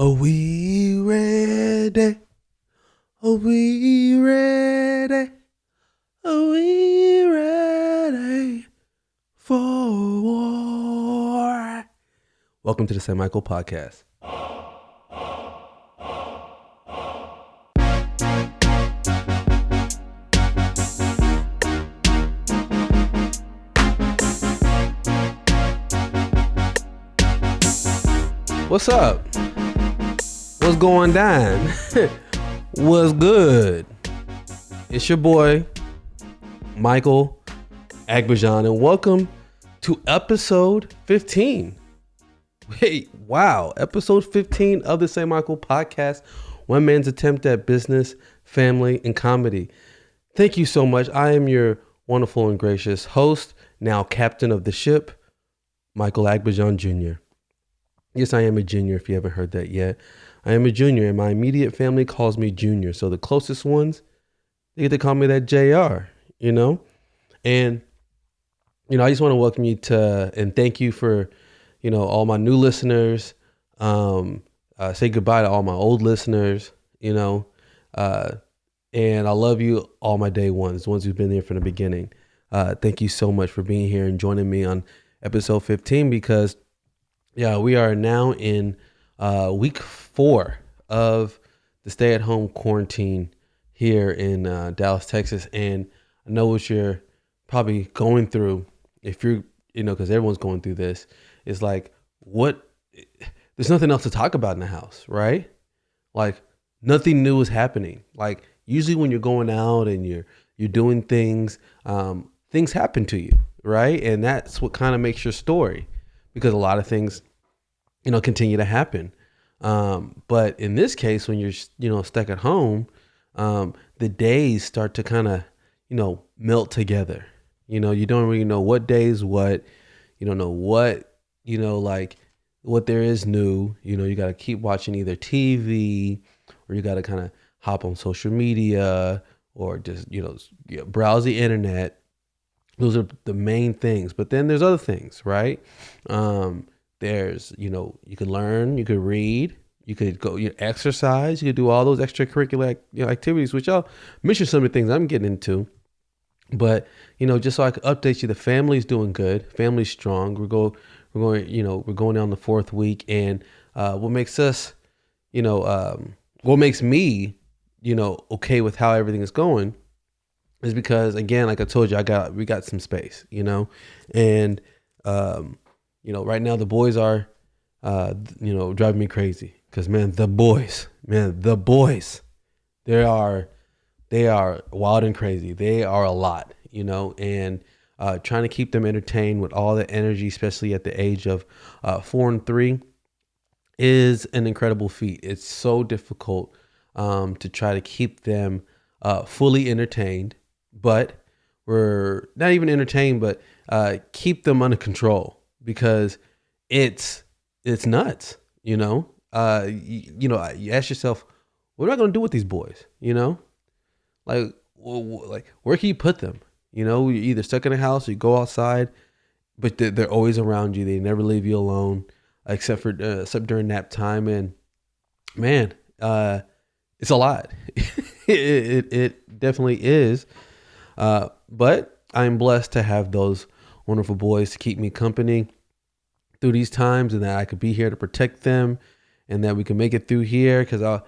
Are we ready? Are we ready? Are we ready for war? Welcome to the SAYMICHAEL podcast. What's up? What's going down? What's good? It's your boy, Bly Aigbedion, and welcome to episode 15. Wait, wow. Episode 15 of the SAYMICHAEL podcast, one man's attempt at business, family, and comedy. Thank you so much. I am your wonderful and gracious host, now captain of the ship, Bly Aigbedion Jr. Yes, I am a junior if you haven't heard that yet. I am a junior and my immediate family calls me Junior. So the closest ones, they get to call me that JR, you know? And, I just want to welcome you to, and thank you for, all my new listeners. Say goodbye to all my old listeners, and I love you, all my day ones, the ones who've been there from the beginning. Thank you so much for being here and joining me on episode 15 because we are now in week 4 of the stay-at-home quarantine here in Dallas, Texas. And I know what you're probably going through if you're, because everyone's going through this. It's like, there's nothing else to talk about in the house, right? Like, nothing new is happening. Like, usually when you're going out and you're doing things, things happen to you, right? And that's what kind of makes your story. Because a lot of things, continue to happen. But in this case, when you're, stuck at home, the days start to kind of, melt together. You don't really know what days what, you don't know what, like what there is new. You got to keep watching either TV or you got to kind of hop on social media or just, browse the internet. Those are the main things. But then there's other things, right? There's, you could learn, you could read, you could go exercise, you could do all those extracurricular activities, which I'll mention some of the things I'm getting into. But, just so I could update you, the family's doing good. Family's strong. We're going down the 4th week. And what makes us, what makes me, okay with how everything is going is because, again, like I told you, we got some space, and, right now the boys are, driving me crazy because, the boys, they are wild and crazy. They are a lot, and trying to keep them entertained with all the energy, especially at the age of 4 and 3, is an incredible feat. It's so difficult to try to keep them fully entertained, but we're not even entertained, but keep them under control. Because it's nuts, you ask yourself, what am I going to do with these boys? Like where can you put them? You're either stuck in a house or you go outside, but they're always around you. They never leave you alone, except during nap time. And man, it's a lot. It definitely is. But I'm blessed to have those wonderful boys to keep me company through these times, and that I could be here to protect them, and that we can make it through here. Because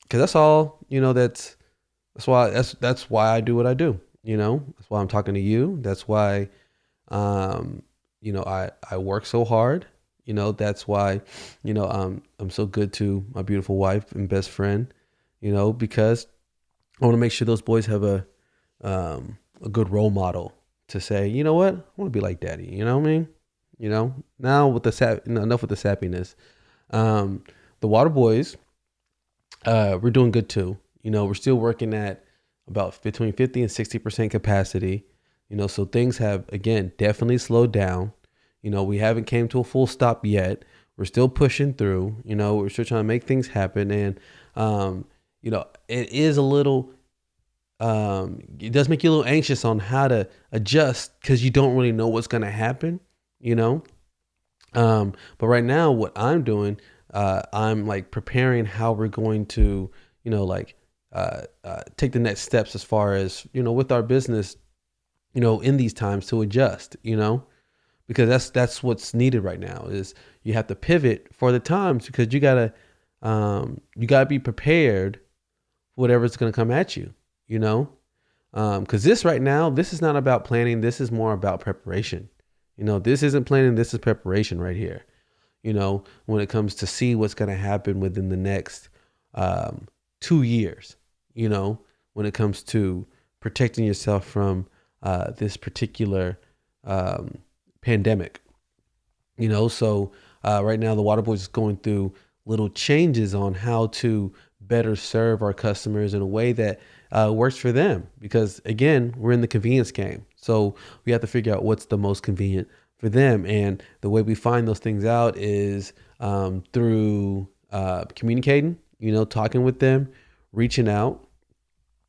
that's all. That's why I do what I do. That's why I'm talking to you. That's why, I work so hard. That's why, I'm so good to my beautiful wife and best friend. Because I want to make sure those boys have a good role model to say, you know what, I want to be like daddy. You know what I mean? Now with the enough with the sappiness. The water boys, we're doing good too. We're still working at about between 50 and 60% capacity. So things have, again, definitely slowed down. We haven't came to a full stop yet. We're still pushing through. We're still trying to make things happen. And, it is a little, it does make you a little anxious on how to adjust because you don't really know what's going to happen, But right now, what I'm doing, I'm like preparing how we're going to, take the next steps as far as, with our business, in these times to adjust, because that's what's needed right now is you have to pivot for the times because you gotta be prepared for whatever's going to come at you, because this right now, this is not about planning. This is more about preparation. This isn't planning. This is preparation right here. When it comes to see what's going to happen within the next 2 years, when it comes to protecting yourself from this particular pandemic, so right now the Waterboys is going through little changes on how to better serve our customers in a way that works for them. Because again, we're in the convenience game. So we have to figure out what's the most convenient for them. And the way we find those things out is through communicating, talking with them, reaching out.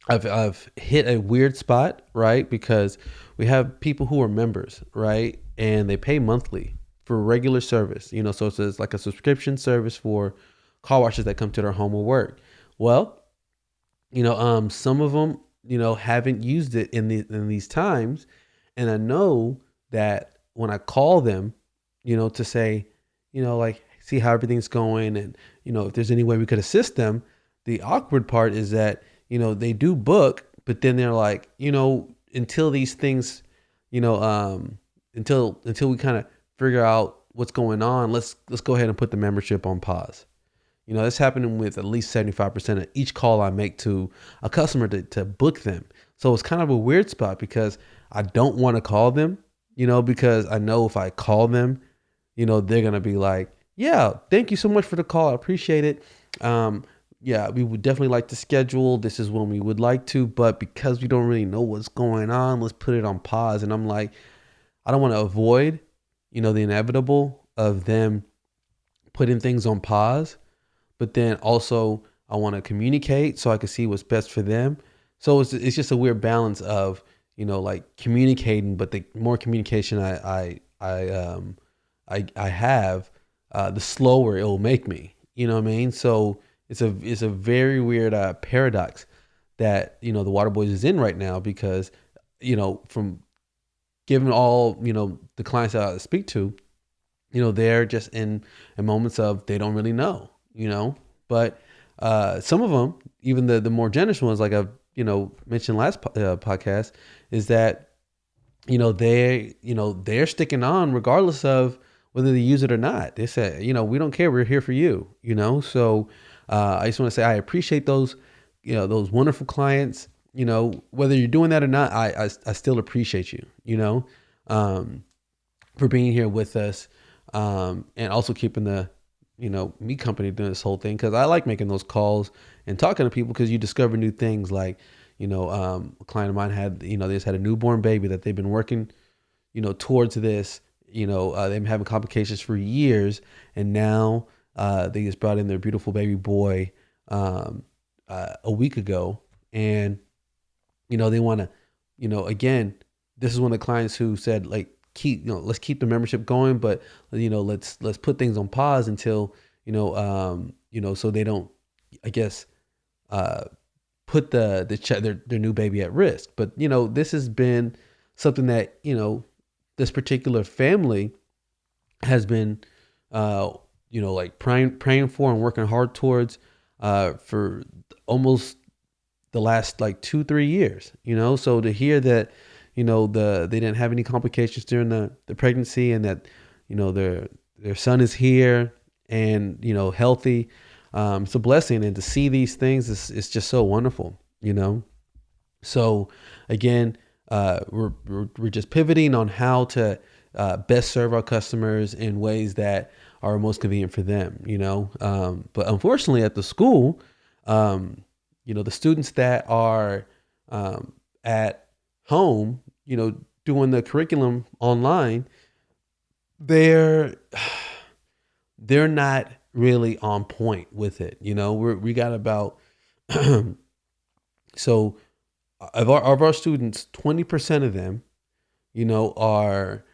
I've hit a weird spot, right? Because we have people who are members, right? And they pay monthly for regular service, so it's like a subscription service for car washes that come to their home or work. Well, some of them, haven't used it in these times. And I know that when I call them, to say, like, see how everything's going and, if there's any way we could assist them, the awkward part is that, they do book, but then they're like, until these things, until we kind of figure out what's going on, let's go ahead and put the membership on pause. That's happening with at least 75% of each call I make to a customer to book them. So it's kind of a weird spot because I don't want to call them, because I know if I call them, they're going to be like, yeah, thank you so much for the call. I appreciate it. Yeah, we would definitely like to schedule. This is when we would like to, but because we don't really know what's going on, let's put it on pause. And I'm like, I don't want to avoid, the inevitable of them putting things on pause, but then also I want to communicate so I can see what's best for them. So it's just a weird balance of, like communicating, but the more communication I have, the slower it will make me. You know what I mean? So it's a very weird paradox that the Waterboys is in right now because from given all the clients that I speak to, they're just in moments of they don't really know, but some of them, even the more generous ones, like I've mentioned last podcast, is that they're sticking on regardless of whether they use it or not. They say, we don't care, we're here for you, so I just want to say I appreciate those those wonderful clients, whether you're doing that or not. I still appreciate you, for being here with us, and also keeping the me company doing this whole thing, because I like making those calls and talking to people, because you discover new things. Like a client of mine had they just had a newborn baby that they've been working towards this. They've been having complications for years, and now they just brought in their beautiful baby boy a week ago, and they want to again, this is one of the clients who said, like, let's keep the membership going, but let's put things on pause until so they don't, I guess, put their new baby at risk. But this has been something that this particular family has been like praying for and working hard towards for almost the last like 2-3 years. So to hear that they didn't have any complications during the pregnancy, and that their son is here and healthy, it's a blessing. And to see these things is just so wonderful. So again, we're just pivoting on how to best serve our customers in ways that are most convenient for them. But unfortunately at the school, the students that are at home, doing the curriculum online, they're not really on point with it. We got about so of our students, 20% of them, are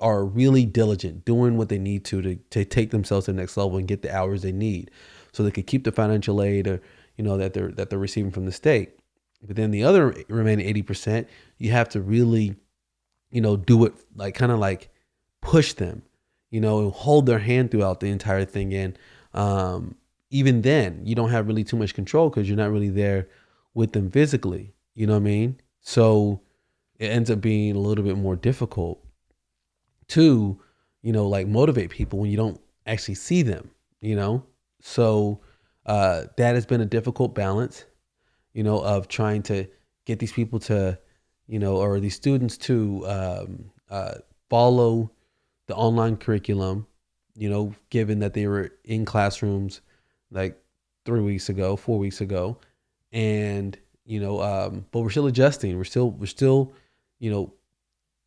are really diligent, doing what they need to take themselves to the next level and get the hours they need, so they could keep the financial aid, or that they're receiving from the state. But then the other remaining 80%, you have to really, do it like kind of like push them, and hold their hand throughout the entire thing. And even then, you don't have really too much control because you're not really there with them physically. You know what I mean? So it ends up being a little bit more difficult to, like motivate people when you don't actually see them, So that has been a difficult balance, of trying to get these people to, or these students to follow the online curriculum, given that they were in classrooms like 4 weeks ago. And, but we're still adjusting. We're still,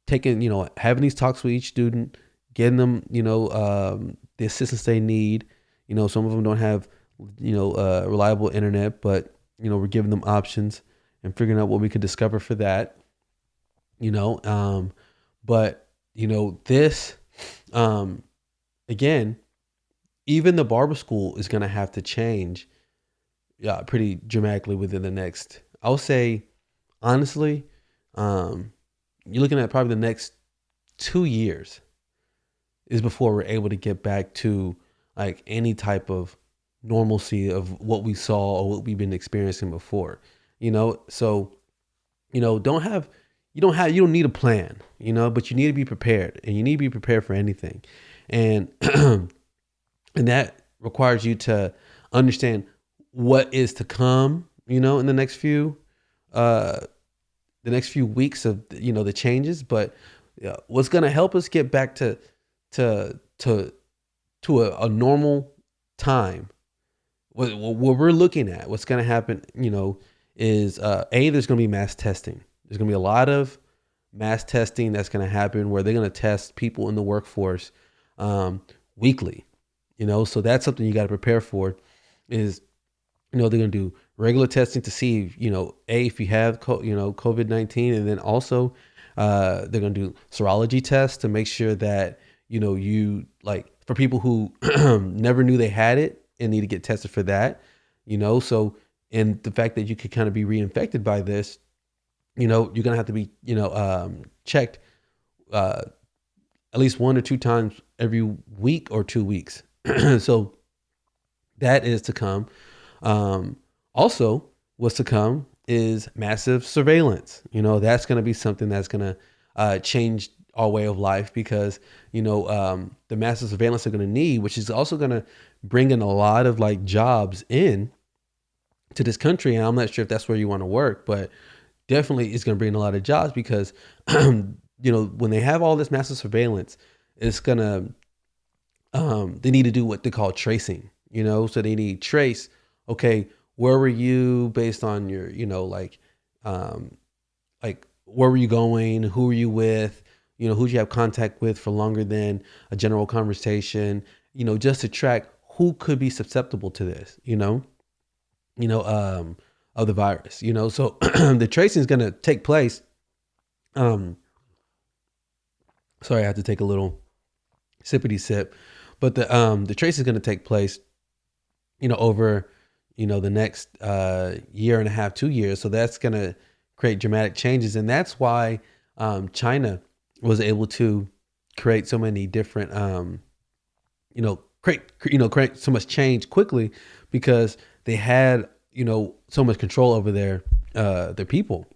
taking, having these talks with each student, getting them, the assistance they need. Some of them don't have, reliable internet, but, we're giving them options and figuring out what we could discover for that, but, this, again, even the barber school is going to have to change pretty dramatically within the next, I'll say, honestly, you're looking at probably the next 2 years is before we're able to get back to like any type of normalcy of what we saw or what we've been experiencing before, so, you don't need a plan, but you need to be prepared, and you need to be prepared for anything. And, and that requires you to understand what is to come, in the next few weeks of, the changes. But what's going to help us get back to a normal time, what we're looking at, what's going to happen, is there's going to be mass testing. There's going to be a lot of mass testing that's going to happen where they're going to test people in the workforce weekly, so that's something you got to prepare for. Is, they're going to do regular testing to see, if you have, COVID-19, and then also they're going to do serology tests to make sure that, you, like, for people who never knew they had it and need to get tested for that, so, and the fact that you could kind of be reinfected by this, you're going to have to be, checked at least 1 or 2 times every week or 2 weeks. So that is to come. Also, what's to come is massive surveillance. That's going to be something that's going to change our way of life, because, the massive surveillance they're going to need, which is also going to bring in a lot of like jobs in to this country. And I'm not sure if that's where you want to work, but definitely it's going to bring a lot of jobs, because, when they have all this massive surveillance, it's going to, they need to do what they call tracing, so they need trace. Okay, where were you based on your, like where were you going? Who were you with? Who'd you have contact with for longer than a general conversation? Just to track who could be susceptible to this, of the virus, so the tracing is going to take place. Sorry, I have to take a little sippity sip, but the tracing is going to take place, over, the next year and a half, 2 years. So that's going to create dramatic changes. And that's why China was able to create so many different, create so much change quickly, because they had, so much control over their people.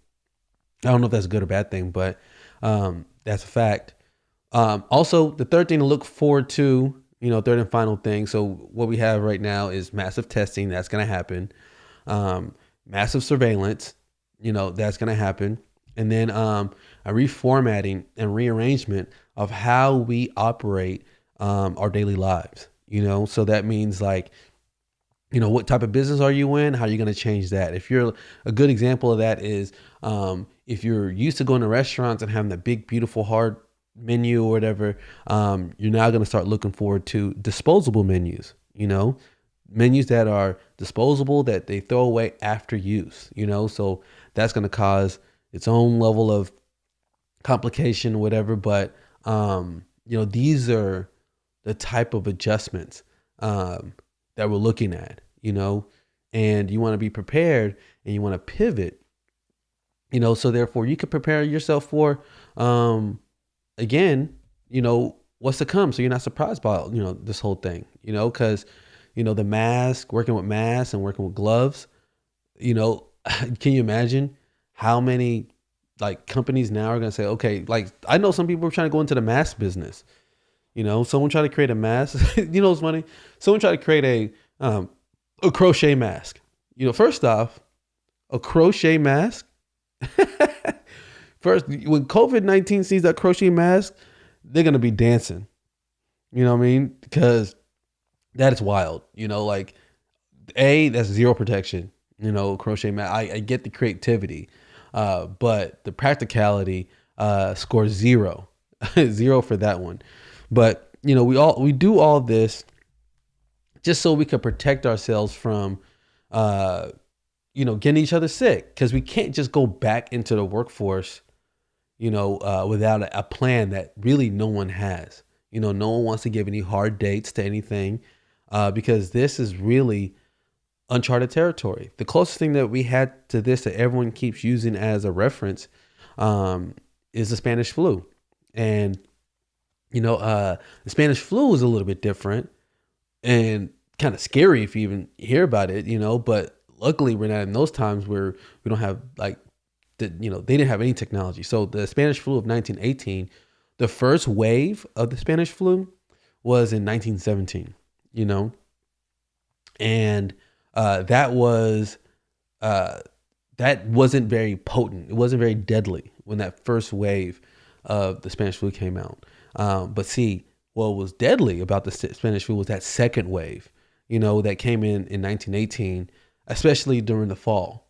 I don't know if that's a good or bad thing, but that's a fact. Also, the third thing to look forward to, third and final thing. So what we have right now is massive testing. That's going to happen. Massive surveillance, that's going to happen. And then a reformatting and rearrangement of how we operate our daily lives, so that means like, what type of business are you in? How are you going to change that? If you're a good example of that is if you're used to going to restaurants and having that big, beautiful, hard menu or whatever, you're now going to start looking forward to disposable menus, menus that are disposable, that they throw away after use, so that's going to cause its own level of complication, whatever. But These are the type of adjustments that we're looking at, and you want to be prepared and you want to pivot, so therefore you can prepare yourself for, again, what's to come. So you're not surprised by, this whole thing, because, the mask, working with masks and working with gloves, can you imagine how many like companies now are going to say, okay, like I know some people are trying to go into the mask business. Someone tried to create a mask. It's funny. Someone tried to create a crochet mask. First off, a crochet mask. First, when COVID-19 sees that crochet mask, they're going to be dancing. You know what I mean? Because that is wild. Like, that's zero protection. Crochet mask. I get the creativity, but the practicality scores zero. Zero for that one. But we do all this just so we can protect ourselves from getting each other sick, because we can't just go back into the workforce without a plan that really no one has. No one wants to give any hard dates to anything, because this is really uncharted territory. The closest thing that we had to this that everyone keeps using as a reference is the Spanish flu. And the Spanish flu is a little bit different and kind of scary if you even hear about it, but luckily we're not in those times where we don't have like they didn't have any technology. So the Spanish flu of 1918, the first wave of the Spanish flu was in 1917, and that wasn't very potent. It wasn't very deadly when that first wave of the Spanish flu came out. But see, what was deadly about the Spanish flu was that second wave, that came in 1918, especially during the fall,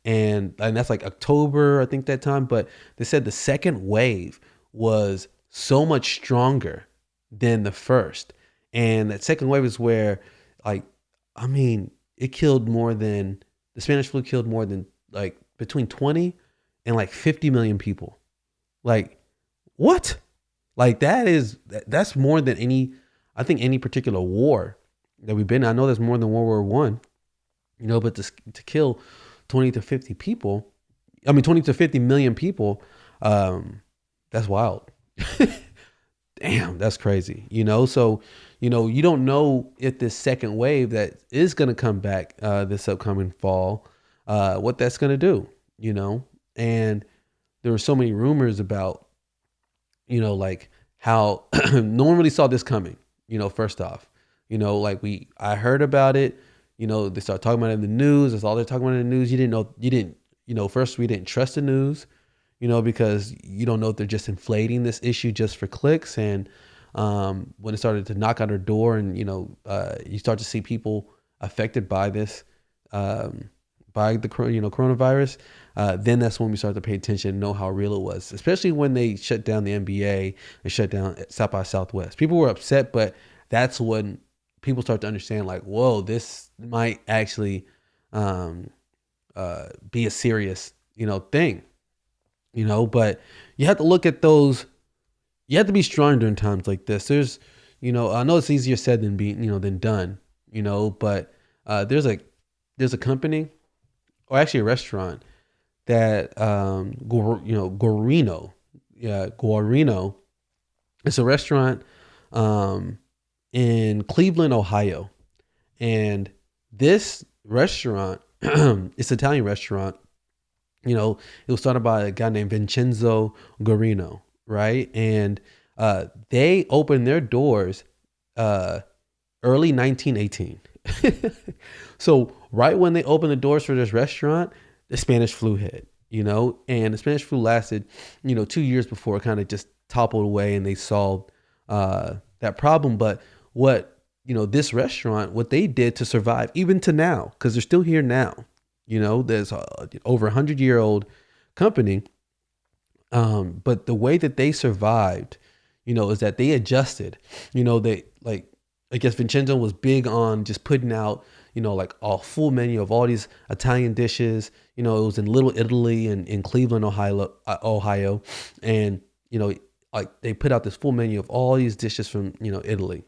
and that's like October, I think that time. But they said the second wave was so much stronger than the first. And that second wave is where, it killed more than, the Spanish flu killed more than like between 20 and like 50 million people. Like, what? Like that's more than any particular war that we've been in. I know there's more than World War One, but to kill 20 to 50 people, 20 to 50 million people, that's wild. Damn, that's crazy. So, you don't know if this second wave that is going to come back this upcoming fall, what that's going to do, and there were so many rumors about, like how no one really saw this coming, first off, I heard about it, they started talking about it in the news. That's all they're talking about in the news. First we didn't trust the news, because you don't know if they're just inflating this issue just for clicks. And when it started to knock on our door and, you start to see people affected by this, by the coronavirus, then that's when we start to pay attention and know how real it was, especially when they shut down the NBA and shut down South by Southwest. People were upset, but that's when people start to understand, like, whoa, this might actually be a serious, thing, but you have to look at those. You have to be strong during times like this. There's, I know it's easier said than than done, but there's a company, or actually a restaurant that, Guarino. Yeah, Guarino. It's a restaurant in Cleveland, Ohio. And this restaurant, it's an Italian restaurant, it was started by a guy named Vincenzo Guarino, right? And they opened their doors early 1918. So right when they opened the doors for this restaurant, the Spanish flu hit, and the Spanish flu lasted, 2 years before it kind of just toppled away and they solved that problem. But what, this restaurant, what they did to survive, even to now, because they're still here now, there's over 100-year-old company. But the way that they survived, is that they adjusted, they I guess Vincenzo was big on just putting out, like a full menu of all these Italian dishes. It was in Little Italy and in Cleveland, Ohio. And, like they put out this full menu of all these dishes from, Italy.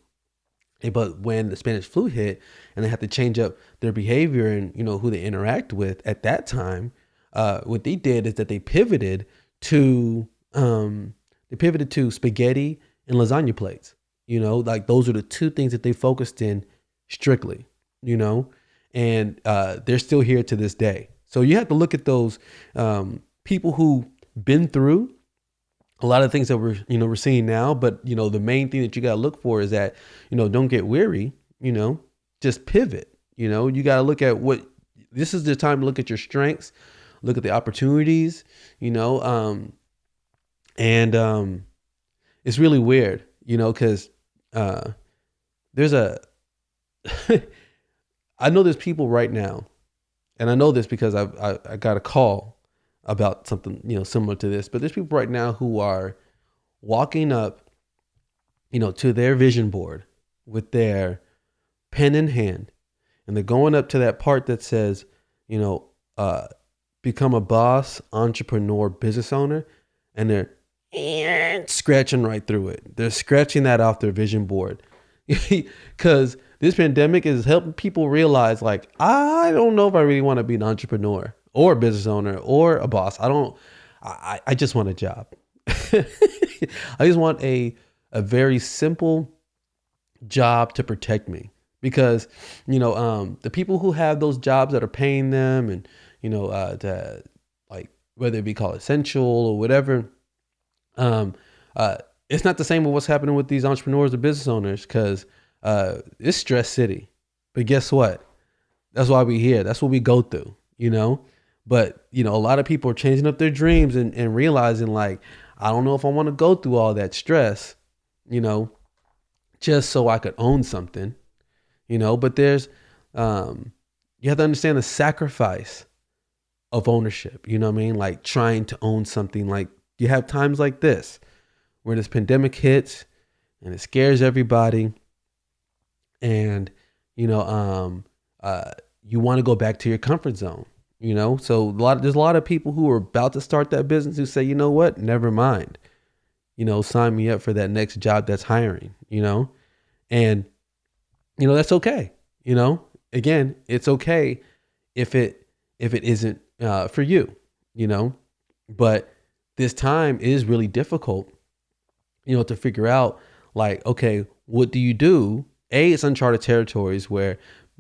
But when the Spanish flu hit and they had to change up their behavior and, who they interact with at that time, what they did is that they pivoted to spaghetti and lasagna plates. Like those are the two things that they focused in strictly, and they're still here to this day. So you have to look at those people who been through a lot of things that we're seeing now, but the main thing that you got to look for is that, don't get weary, just pivot. You got to look at this is the time to look at your strengths, look at the opportunities, and it's really weird, because there's I know there's people right now, and I know this because I got a call about something, similar to this, but there's people right now who are walking up, to their vision board with their pen in hand, and they're going up to that part that says, become a boss, entrepreneur, business owner, and they're scratching right through it. They're scratching that off their vision board because this pandemic is helping people realize, like, I don't know if I really want to be an entrepreneur or a business owner or a boss. I just want a job. I just want a very simple job to protect me, because, the people who have those jobs that are paying them and, like whether it be called essential or whatever, it's not the same with what's happening with these entrepreneurs or business owners, because it's stress city. But guess what? That's why we're here. That's what we go through, But, a lot of people are changing up their dreams and realizing, like, I don't know if I want to go through all that stress, just so I could own something, But there's, you have to understand the sacrifice of ownership, Like trying to own something. Like you have times like this where this pandemic hits and it scares everybody, and, you want to go back to your comfort zone. So there's a lot of people who are about to start that business who say, you know what, never mind, sign me up for that next job that's hiring, and, that's okay. Again, it's okay if it isn't for you, but this time is really difficult, to figure out, like, okay, what do you do? It's uncharted territories where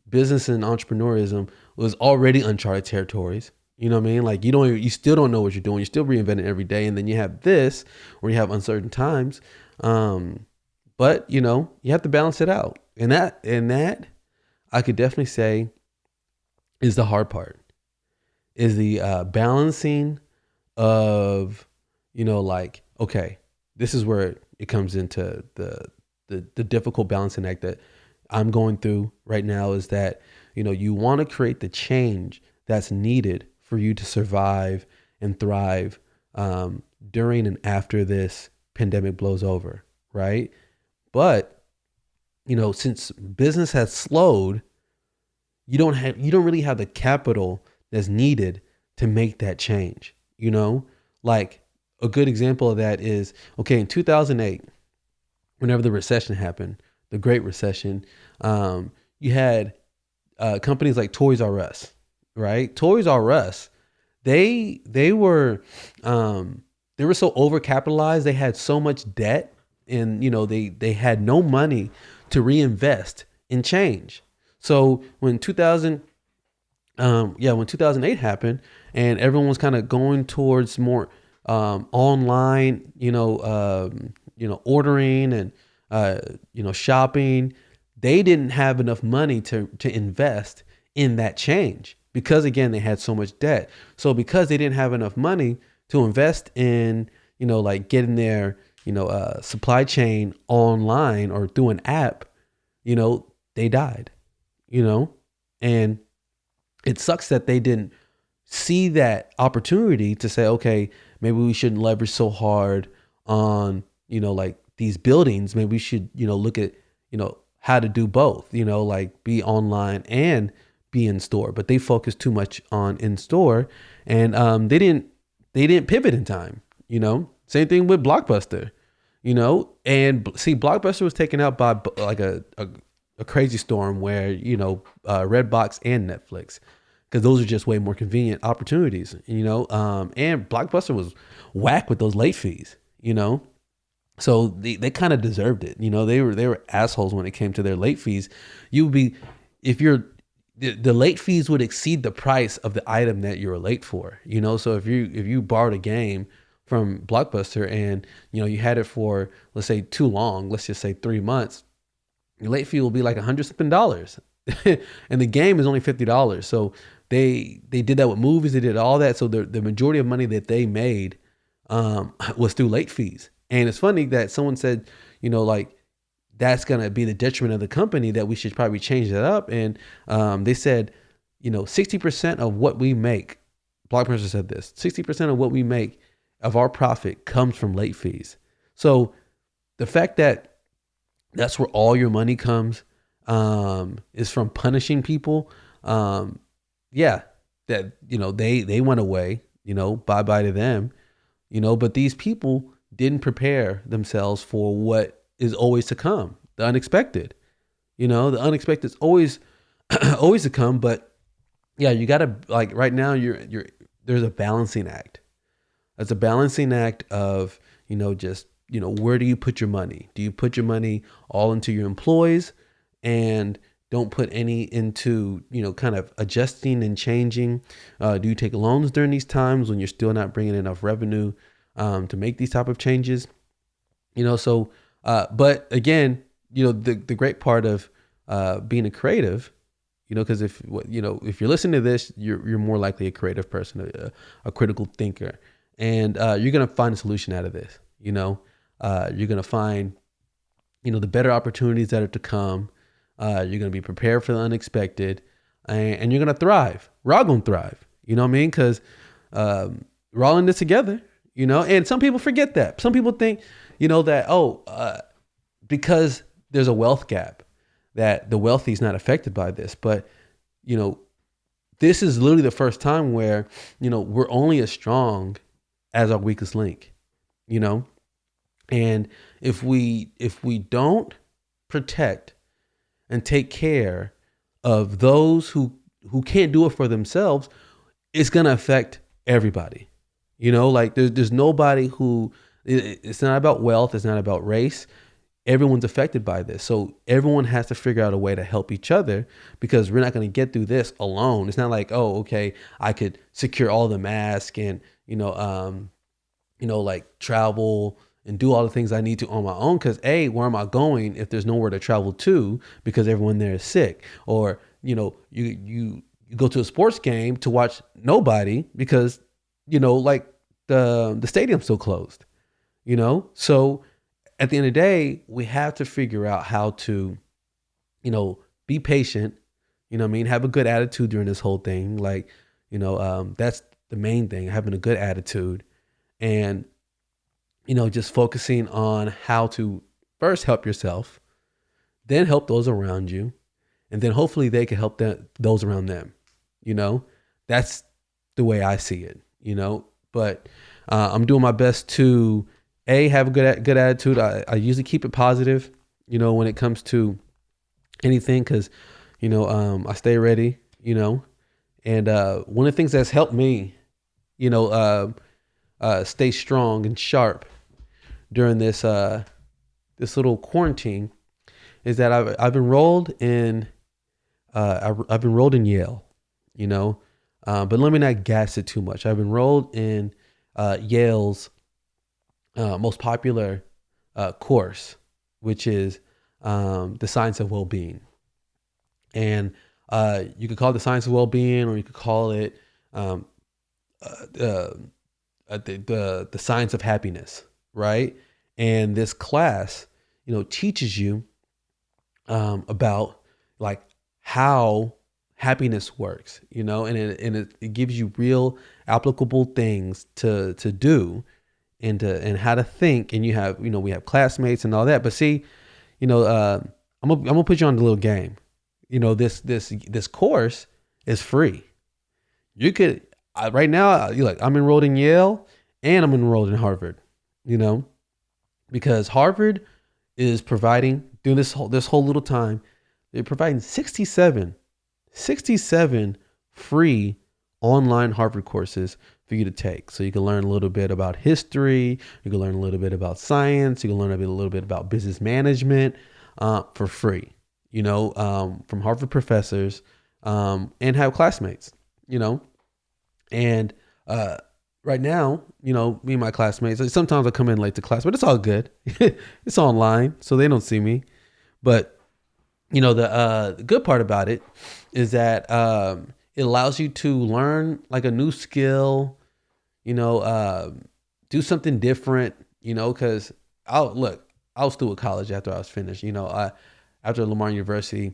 business and entrepreneurism was already uncharted territories. You know what I mean? Like you still don't know what you're doing. You're still reinventing every day. And then you have this where you have uncertain times. But you have to balance it out. And that I could definitely say is the hard part, is the balancing of, like, okay, this is where it comes into the difficult balancing act that I'm going through right now, is that, you want to create the change that's needed for you to survive and thrive during and after this pandemic blows over, right? But, since business has slowed, you don't really have the capital that's needed to make that change, Like a good example of that is, okay, in 2008, whenever the recession happened, the Great Recession, you had companies like Toys R Us, right? Toys R Us, they were so overcapitalized. They had so much debt, and they had no money to reinvest in change. So when 2008 happened, and everyone was kind of going towards more online, ordering and shopping, they didn't have enough money to invest in that change, because again, they had so much debt. So because they didn't have enough money to invest in, like getting their, supply chain online or through an app, they died, and it sucks that they didn't see that opportunity to say, okay, maybe we shouldn't leverage so hard on, like these buildings. Maybe we should, look at, how to do both, like be online and be in store. But they focused too much on in store, and they didn't pivot in time. Same thing with Blockbuster. And see, Blockbuster was taken out by like a crazy storm where, Redbox and Netflix, because those are just way more convenient opportunities, and Blockbuster was whack with those late fees, so they kind of deserved it. They were assholes when it came to their late fees. You would be, if you're, the late fees would exceed the price of the item that you were late for, so if you borrowed a game from Blockbuster and, you had it for, let's say too long, let's just say 3 months, your late fee will be like $100 something. And the game is only $50. So they did that with movies. They did all that. So the majority of money that they made was through late fees. And it's funny that someone said, like, that's going to be the detriment of the company, that we should probably change that up. And they said, 60% of what we make, Blockbuster said this, 60% of what we make of our profit comes from late fees. So the fact that that's where all your money comes is from punishing people. Yeah, that, they went away, bye-bye to them, but these people didn't prepare themselves for what is always to come, the unexpected. The unexpected is always always to come. But yeah, you gotta, like, right now there's a balancing act. It's a balancing act of, just, where do you put your money? Do you put your money all into your employees and don't put any into, kind of adjusting and changing? Do you take loans during these times when you're still not bringing enough revenue to make these type of changes? But again, the great part of being a creative, because if you're listening to this, you're more likely a creative person, a critical thinker, and you're gonna find a solution out of this. You're gonna find, the better opportunities that are to come. You're gonna be prepared for the unexpected, and you're gonna thrive. We're all gonna thrive. You know what I mean? Because we're all in this together. And some people forget that. Some people think, that because there's a wealth gap, that the wealthy is not affected by this. But this is literally the first time where we're only as strong as our weakest link. And if we don't protect and take care of those who can't do it for themselves, it's gonna affect everybody. Like there's nobody who, it's not about wealth, it's not about race. Everyone's affected by this. So everyone has to figure out a way to help each other, because we're not going to get through this alone. It's not like, oh, okay, I could secure all the masks and, like travel and do all the things I need to on my own. Because where am I going if there's nowhere to travel to because everyone there is sick? Or, you go to a sports game to watch nobody because, like the stadium's still closed, So at the end of the day, we have to figure out how to, be patient, have a good attitude during this whole thing. Like, that's the main thing, having a good attitude and, just focusing on how to first help yourself, then help those around you. And then hopefully they can help those around them. That's the way I see it, but I'm doing my best to have a good attitude. I usually keep it positive, when it comes to anything, because, I stay ready, and one of the things that's helped me, stay strong and sharp during this little quarantine is that I've enrolled in I've enrolled in Yale, but let me not gas it too much. I've enrolled in Yale's most popular course, which is the science of well-being. And you could call it the science of well-being, or you could call it the science of happiness, right? And this class, teaches you about like how happiness works, and it gives you real applicable things to do and how to think. And you have, we have classmates and all that. But see, I'm gonna put you on the little game. This course is free. You could right now, I'm enrolled in Yale and I'm enrolled in Harvard. because Harvard is providing through this whole little time, they're providing 67 free online Harvard courses for you to take. So you can learn a little bit about history, you can learn a little bit about science, you can learn a little bit about business management for free, from Harvard professors, and have classmates, and right now, me and my classmates, sometimes I come in late to class, but it's all good. It's online, so they don't see me. But, the good part about it is that it allows you to learn like a new skill, do something different, because I was through with college after I was finished. After Lamar University,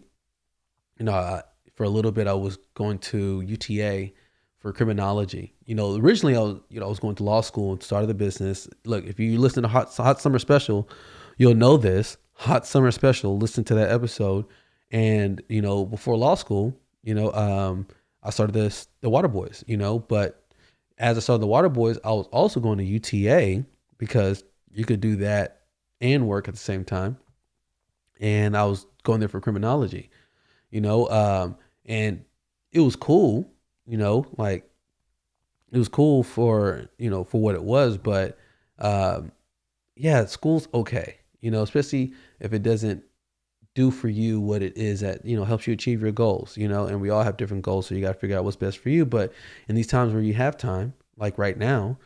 for a little bit, I was going to UTA for criminology. Originally I was going to law school and started the business. Look, if you listen to Hot Summer Special, you'll know this. Hot Summer Special, listen to that episode. And, before law school, I started the Water Boys, but as I started the Water Boys, I was also going to UTA because you could do that and work at the same time. And I was going there for criminology, and it was cool. It was cool for what it was, but, school's okay, especially if it doesn't do for you what it is that, helps you achieve your goals, and we all have different goals. So you got to figure out what's best for you. But in these times where you have time, like right now,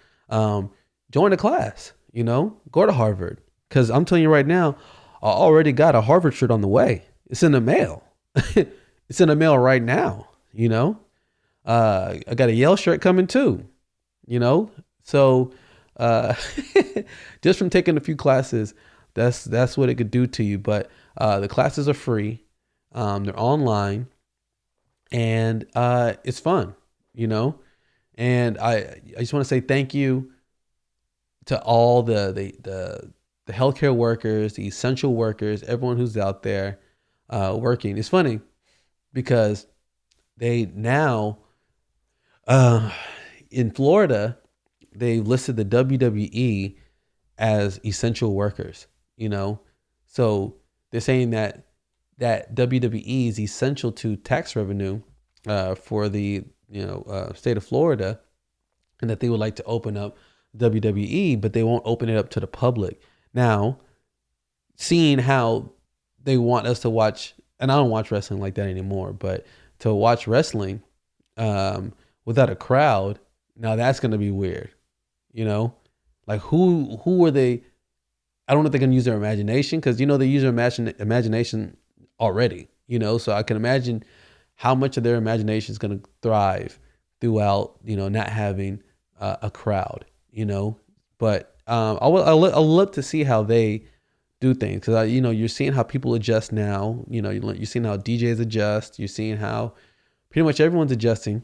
join a class, go to Harvard. Cause I'm telling you right now, I already got a Harvard shirt on the way. It's in the mail. It's in the mail right now, I got a Yale shirt coming too, so just from taking a few classes, that's what it could do to you. But the classes are free, they're online, and it's fun, and I just want to say thank you to all the healthcare workers, the essential workers, everyone who's out there working. It's funny because they now in Florida, they've listed the WWE as essential workers, so they're saying that WWE is essential to tax revenue for the state of Florida, and that they would like to open up WWE, but they won't open it up to the public. Now, seeing how they want us to watch, and I don't watch wrestling like that anymore, but to watch wrestling without a crowd, now that's going to be weird. Like who are they? I don't know if they're going to use their imagination, because, they use their imagination already, so I can imagine how much of their imagination is going to thrive throughout, not having a crowd, but I'll love to see how they do things, because you're seeing how people adjust now. You're seeing how DJs adjust. You're seeing how pretty much everyone's adjusting,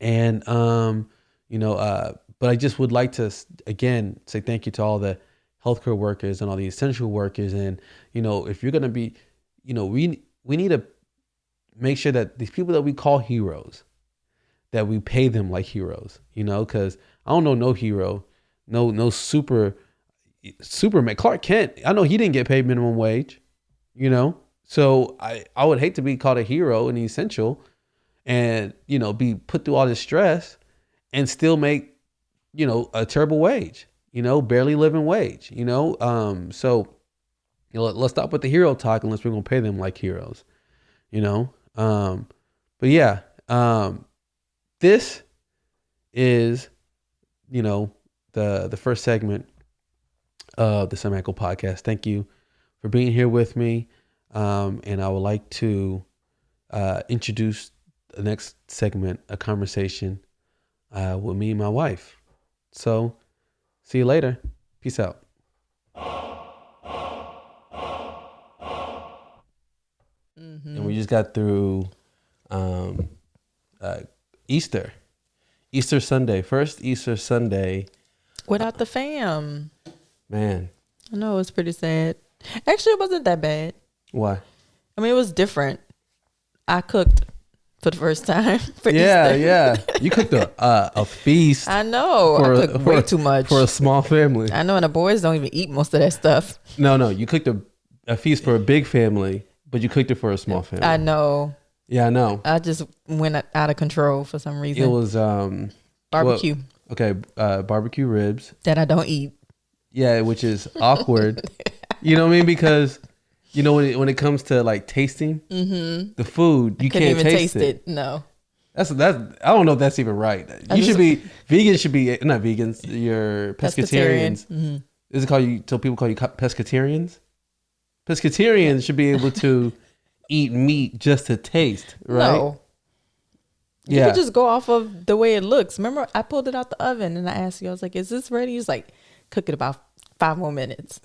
and but I just would like to again say thank you to all the healthcare workers and all the essential workers, and if you're gonna be, we need to make sure that these people that we call heroes, that we pay them like heroes, because I don't know no hero, no Superman. Clark Kent, I know he didn't get paid minimum wage, so I would hate to be called a hero and essential, and be put through all this stress and still make a terrible wage, barely living wage, so let's stop with the hero talk unless we're gonna pay them like heroes, but yeah, this is the first segment of the SAYMICHAEL podcast. Thank you for being here with me, and I would like to introduce the next segment, a conversation with me and my wife. So see you later. Peace out. Mm-hmm. And we just got through Easter Sunday, first Easter Sunday without the fam. Man, I know, it was pretty sad. Actually, it wasn't that bad. Why? I mean, it was different. I cooked for the first time for Yeah, Easter. yeah. You cooked a feast I know. I cook way too much. for a small family. I know, and the boys don't even eat most of that stuff. No. You cooked a feast for a big family, but you cooked it for a small family. I know. Yeah, I know. I just went out of control for some reason. It was Barbecue. Barbecue ribs. That I don't eat. Yeah, which is awkward. You know what I mean? Because you know when it comes to like tasting the food, you Couldn't can't even taste it. it. No. That's I don't know if that's even right. Vegans should be not vegans. You're pescatarians. Mm-hmm. Is it called you? So people call you pescatarians. Pescatarians should be able to eat meat just to taste, right? No. You could just go off of the way it looks. Remember, I pulled it out the oven and I asked you, I was like, is this ready? He was like, cook it about 5 more minutes.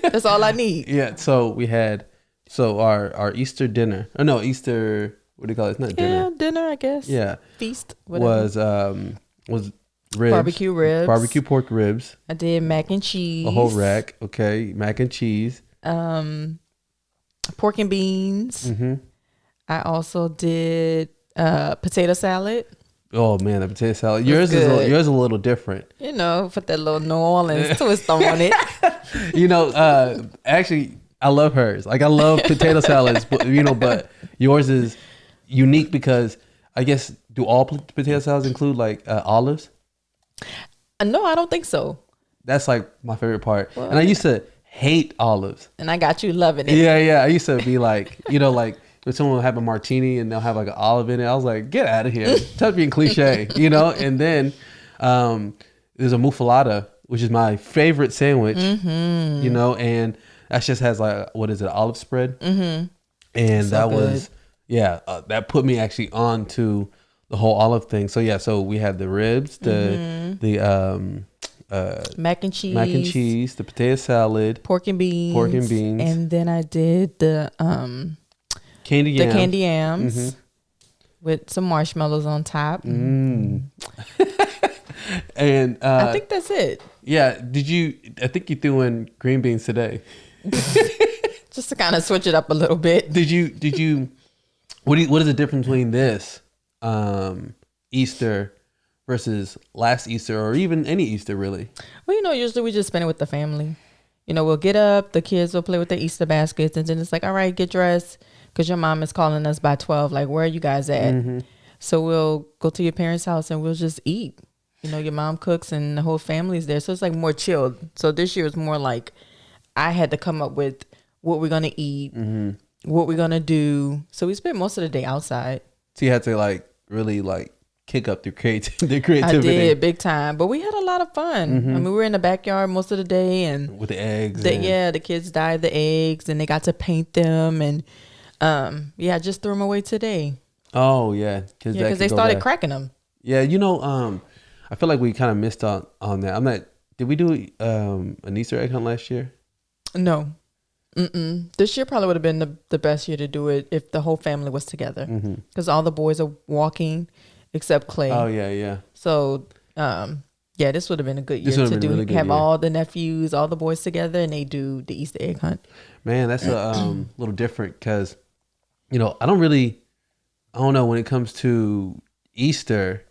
That's all I need. Yeah. So we had our Easter dinner. Oh no, Easter. What do you call it? It's not dinner. Yeah, dinner, I guess. Yeah. Feast. Whatever. Was ribs. Barbecue ribs. Barbecue pork ribs. I did mac and cheese. A whole rack. Okay, mac and cheese. Pork and beans. Mm-hmm. I also did potato salad. Oh man, the potato salad. Yours is a little different. You know, put that little New Orleans twist on it. You know, actually, I love hers. Like I love potato salads, but but yours is unique because I guess do all potato salads include like olives? No, I don't think so. That's like my favorite part. Well, and I used to hate olives. And I got you loving it. Yeah. I used to be like, like if someone will have a martini and they'll have like an olive in it, I was like, get out of here. Stop being cliche, And then there's a muffaletta, which is my favorite sandwich, and that just has like, what is it, olive spread? Mm-hmm. And so that was, that put me actually on to the whole olive thing. So we had the ribs, the mac and cheese, the potato salad, pork and beans, and then I did the candy yams with some marshmallows on top. And I think that's it. Yeah, I think you threw in green beans today. Just to kind of switch it up a little bit. Did you what is the difference between this Easter versus last Easter, or even any Easter really? Well, usually we just spend it with the family. We'll get up, the kids will play with their Easter baskets, and then it's like, all right, get dressed, because your mom is calling us by 12. Like, where are you guys at? Mm-hmm. So we'll go to your parents' house and we'll just eat. Your mom cooks and the whole family's there. So it's like more chilled. So this year is more like I had to come up with what we're going to eat, what we're going to do. So we spent most of the day outside. So you had to like really like kick up the creativity. I did, big time. But we had a lot of fun. Mm-hmm. I mean, we were in the backyard most of the day. And with the eggs. The kids dyed the eggs and they got to paint them. And I just threw them away today. Oh, yeah. Because they started cracking them. Yeah, I feel like we kind of missed on that. Did we do an Easter egg hunt last year? No. This year probably would have been the best year to do it if the whole family was together. Because all the boys are walking except Clay. Oh, yeah. So, this would have been a good year to do. Really have all the nephews, all the boys together, and they do the Easter egg hunt. Man, that's a little different because, I don't know, when it comes to Easter,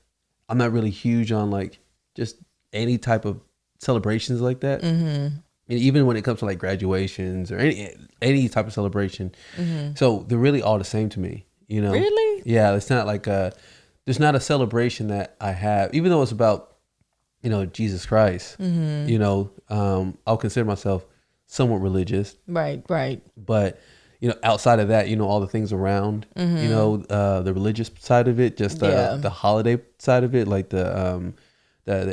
I'm not really huge on like just any type of celebrations like that. Mm-hmm. And even when it comes to like graduations or any type of celebration. Mm-hmm. So they're really all the same to me, Really? Yeah. It's not like there's not a celebration that I have, even though it's about, Jesus Christ, I'll consider myself somewhat religious. Right. But, outside of that, all the things around, the religious side of it, just the holiday side of it, like the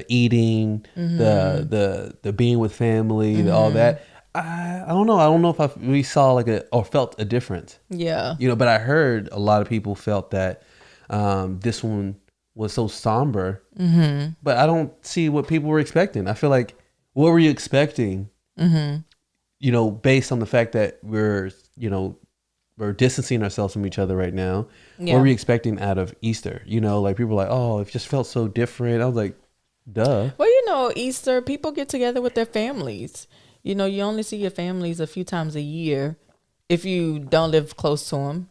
eating, the being with family, all that. I don't know. I don't know if we saw or felt a difference. Yeah. But I heard a lot of people felt that this one was so somber. Mm-hmm. But I don't see what people were expecting. I feel like, what were you expecting? Mm-hmm. Based on the fact that we're distancing ourselves from each other right now. Yeah. What were we expecting out of Easter? Like people were like, oh, it just felt so different. I was like, duh. Well, Easter, people get together with their families. You only see your families a few times a year if you don't live close to them,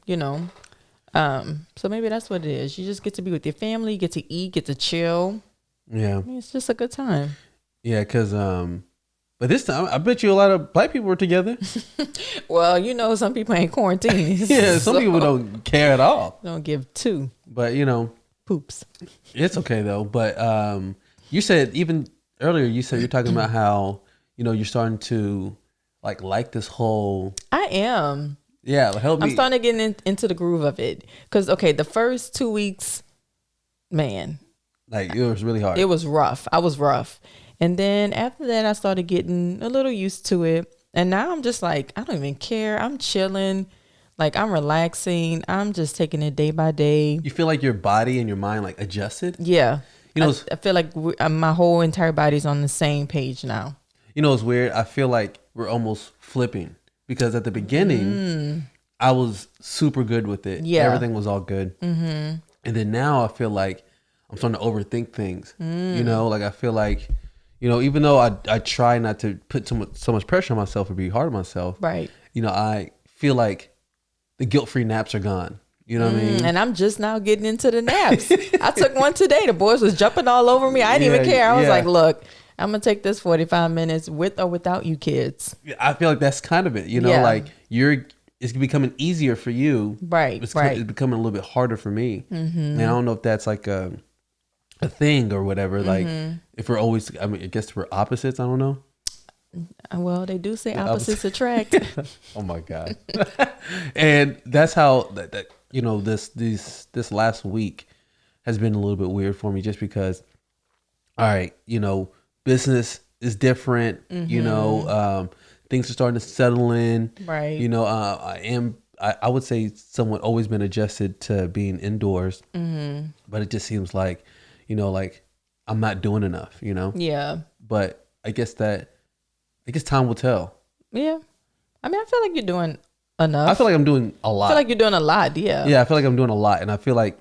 So maybe that's what it is. You just get to be with your family, get to eat, get to chill. Yeah. I mean, it's just a good time. Yeah, because but this time I bet you a lot of black people were together. Well, you know, some people ain't quarantined. Yeah, some people don't care at all. Don't give two. But you know, poops. It's okay though. But you said even earlier, you're talking about how you're starting to like this whole. I am. Yeah, help me. I'm starting to get into the groove of it because the first 2 weeks, man, like it was really hard. It was rough. I was rough. And then after that, I started getting a little used to it. And now I'm just like, I don't even care. I'm chilling. Like, I'm relaxing. I'm just taking it day by day. You feel like your body and your mind like adjusted? Yeah. I feel like my whole entire body's on the same page now. You know, it's weird. I feel like we're almost flipping because at the beginning, I was super good with it. Yeah. Everything was all good. Mm-hmm. And then now I feel like I'm starting to overthink things. Like I feel like, even though I try not to put so much pressure on myself or be hard on myself, right? I feel like the guilt-free naps are gone. You know what I mean? And I'm just now getting into the naps. I took one today. The boys was jumping all over me. I didn't even care. I was like, look, I'm going to take this 45 minutes with or without you kids. I feel like that's kind of it. Like it's becoming easier for you. Right, It's becoming a little bit harder for me. Mm-hmm. And I don't know if that's like a thing or whatever. Like if we're always, I guess we're opposites. I don't know. Well, they do say opposites attract. Oh my God. And that's how this last week has been a little bit weird for me just because, all right, business is different, things are starting to settle in. Right. I would say somewhat always been adjusted to being indoors, but it just seems like, like I'm not doing enough, Yeah. But I guess time will tell. Yeah. I feel like you're doing enough. I feel like I'm doing a lot. I feel like you're doing a lot. Yeah. Yeah. I feel like I'm doing a lot. And I feel like,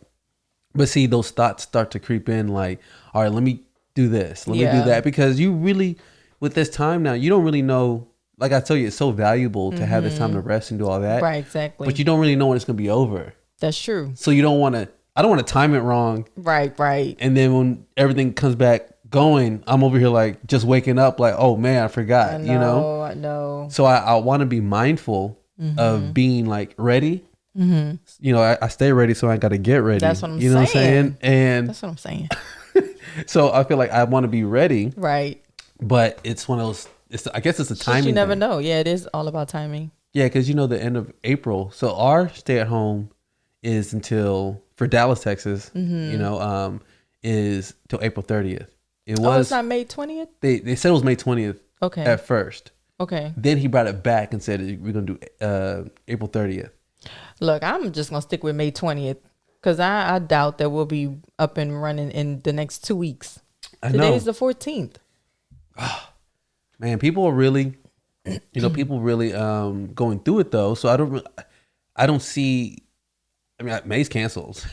but see, those thoughts start to creep in like, all right, let me do this. Let me do that. Because you really, with this time now, you don't really know, like I tell you, it's so valuable to have this time to rest and do all that. Right. Exactly. But you don't really know when it's going to be over. That's true. So I don't want to time it wrong. Right. Right. And then when everything comes back going, I'm over here like just waking up like, oh man, I forgot, I know. So I want to be mindful of being like ready. Mm-hmm. I stay ready, so I got to get ready. That's what I'm saying. You know what I'm saying? And that's what I'm saying. So I feel like I want to be ready. Right. But it's one of those, I guess it's a timing You never thing. know. Yeah, it is all about timing. Yeah, because the end of April. So our stay at home is for Dallas, Texas, is till April 30th. It's not May 20th? They said it was May 20th at first. Okay. Then he brought it back and said we're going to do April 30th. Look, I'm just going to stick with May 20th because I doubt that we'll be up and running in the next 2 weeks. Today's the 14th. Man, people are really, going through it though. So I don't see, May's canceled,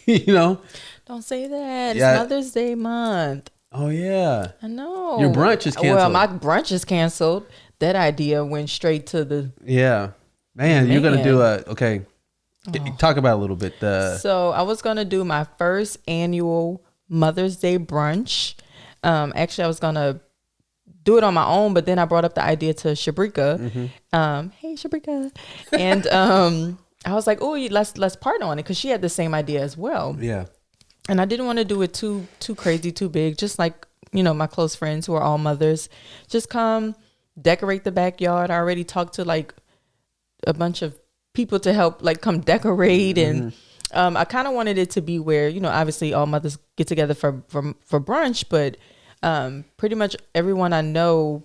Don't say that. Yeah. It's Mother's Day month. Oh yeah. I know. Your brunch is canceled. Well, my brunch is canceled. That idea went straight to the. Yeah. Man, you're going to do talk about it a little bit. So I was going to do my first annual Mother's Day brunch. Actually, I was going to do it on my own, but then I brought up the idea to Shabrika. Mm-hmm. Hey, Shabrika. And I was like, oh, let's partner on it because she had the same idea as well. Yeah. And I didn't want to do it too crazy, too big. Just like, my close friends who are all mothers, just come decorate the backyard. I already talked to like a bunch of people to help like come decorate. And I kind of wanted it to be where, obviously all mothers get together for brunch, but pretty much everyone I know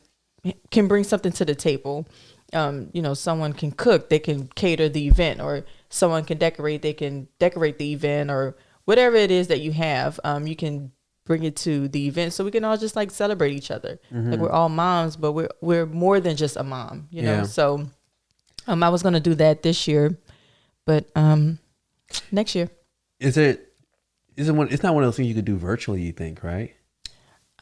can bring something to the table. Someone can cook, they can cater the event, or someone can decorate, they can decorate the event, or whatever it is that you have, you can bring it to the event so we can all just like celebrate each other. Like we're all moms, but we're more than just a mom, know? So I was going to do that this year, but next year. It's not one of those things you could do virtually, you think, right?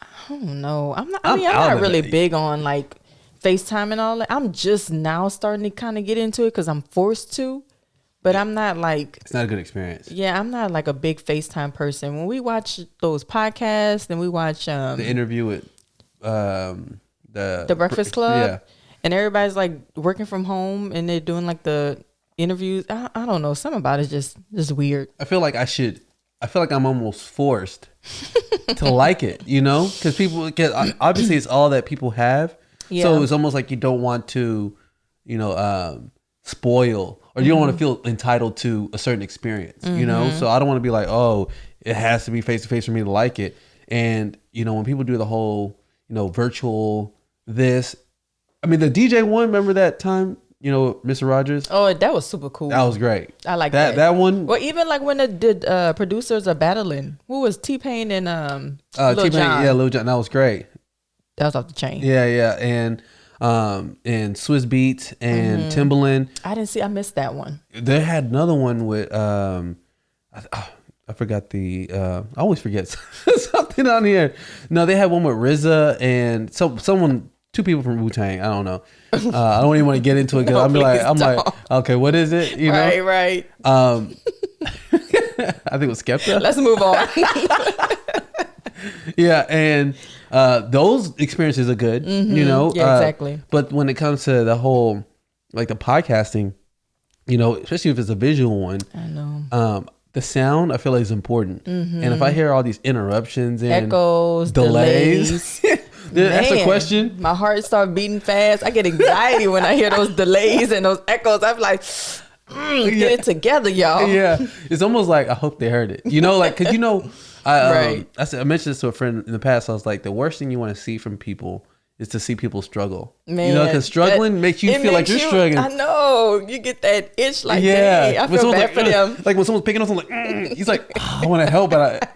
I don't know. I'm not really big on like FaceTime and all that. I'm just now starting to kind of get into it because I'm forced to. But I'm not like, it's not a good experience. Yeah, I'm not like a big FaceTime person. When we watch those podcasts and we watch The interview with the Breakfast Club, yeah, and everybody's like working from home and they're doing like the interviews. I don't know. Something about it just weird. I feel like I'm almost forced to like it, you know, because obviously it's all that people have. Yeah. So it's almost like you don't want to, you know, spoil, or you don't want to feel entitled to a certain experience, you know? So I don't want to be like, oh, it has to be face to face for me to like it. And, you know, when people do the whole, you know, virtual this, I mean, the DJ one, remember that time, you know, Mr. Rogers? Oh, that was super cool. That was great. I like that. That one. Well, even like when the producers are battling, who was T-Pain and Lil T-Pain, Jon? Yeah, Lil Jon. That was great. That was off the chain. Yeah. And Swiss Beats and Timbaland. I missed that one. They had another one with I forgot I always forget something on here. No, they had one with RZA and two people from Wu-Tang. I don't know. I don't even want to get into it because I'm like, okay, what is it? You know? Right. I think it was Skepta. Let's move on. Yeah, and those experiences are good, you know. Yeah, exactly. But when it comes to the whole, like the podcasting, you know, especially if it's a visual one, I know. The sound I feel like is important, and if I hear all these interruptions and echoes, delays. That's a question. My heart starts beating fast. I get anxiety when I hear those delays and those echoes. I'm like, get it together, y'all. Yeah, it's almost like I hope they heard it. You know, like because you know, I mentioned this to a friend in the past. I was like, the worst thing you want to see from people is to see people struggle. Man, you know, because struggling makes you feel like you're struggling. I know. You get that itch like, dang, I feel bad for them. Like when someone's picking up something, like, he's like, I want to help, but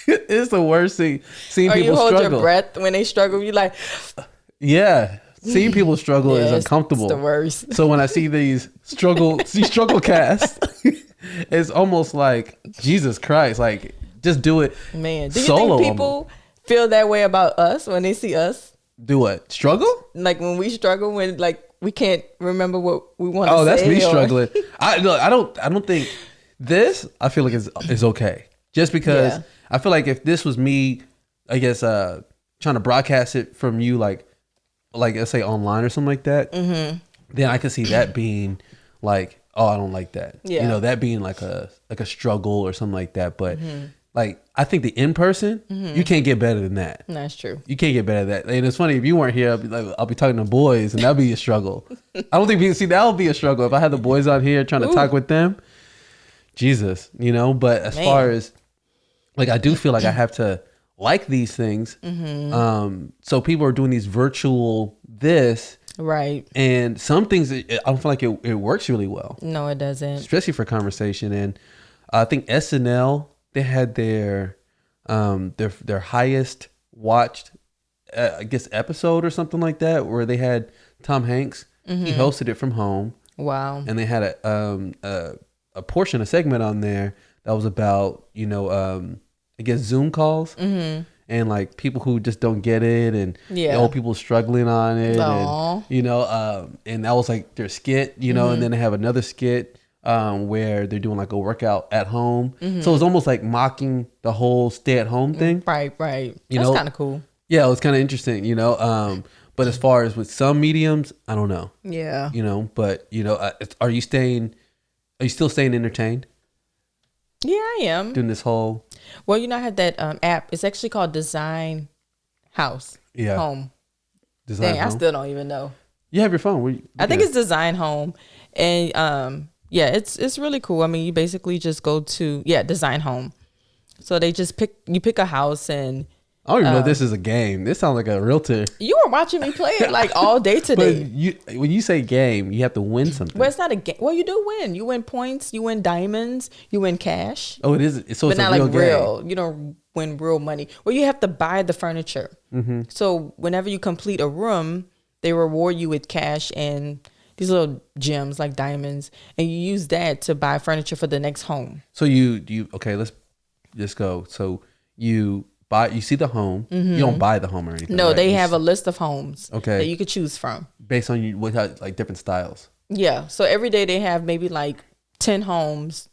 it's the worst thing. Seeing people struggle. Or you hold your breath when they struggle. You like, yeah. Seeing people struggle is uncomfortable. It's the worst. So when I see these struggle casts, it's almost like, Jesus Christ, like just do it. Man, do you think people feel that way about us when they see us? Do what? Struggle? Like when we struggle, when like we can't remember what we want to say. Oh, that's me struggling. I don't think this, I feel like is okay. Just because I feel like if this was me, I guess trying to broadcast it from you like let's say online or something like that, then I could see that being like, oh, I don't like that. Yeah. You know, that being like a struggle or something like that. But like, I think the in-person, you can't get better than that. That's true. You can't get better than that. And it's funny, if you weren't here, I'll be talking to boys and that'll be a struggle. I don't think that'll be a struggle. If I had the boys on here trying to talk with them, Jesus, you know, but as far as like, I do feel like I have to like these things. So people are doing these virtual right. And some things, I don't feel like it works really well. No, it doesn't. Especially for conversation. And I think SNL, they had their highest watched, I guess, episode or something like that, where they had Tom Hanks. He hosted it from home. Wow. And they had a portion, a segment on there that was about, you know, I guess Zoom calls and like people who just don't get it and old people struggling on it. And, you know, and that was like their skit, you know, and then they have another skit where they're doing like a workout at home. So it's almost like mocking the whole stay at home thing. Right. That's kind of cool. Yeah, it was kind of interesting, you know. But as far as with some mediums, I don't know. Yeah. You know, but you know, are you still staying entertained? Yeah, I am. Doing this whole... Well, you know, I had that app. It's actually called Design House. Yeah. Home. Design Home? I still don't even know. You have your phone. I think it's Design Home. And yeah, it's really cool. I mean, you basically just go to, Design Home. So they just pick a house and... I don't even know if this is a game. This sounds like a realtor. You were watching me play it like all day today. But when you say game, you have to win something. Well, it's not a game. Well, you do win. You win points. You win diamonds. You win cash. Oh, it is. So but it's not a real like game. real. You don't win real money. Well, you have to buy the furniture. So whenever you complete a room, they reward you with cash and these little gems like diamonds, and you use that to buy furniture for the next home. So you okay? Let's just go. So you see the home. You don't buy the home or anything. No, right? they have a list of homes that you could choose from based on like different styles. Yeah. So every day they have maybe like 10 homes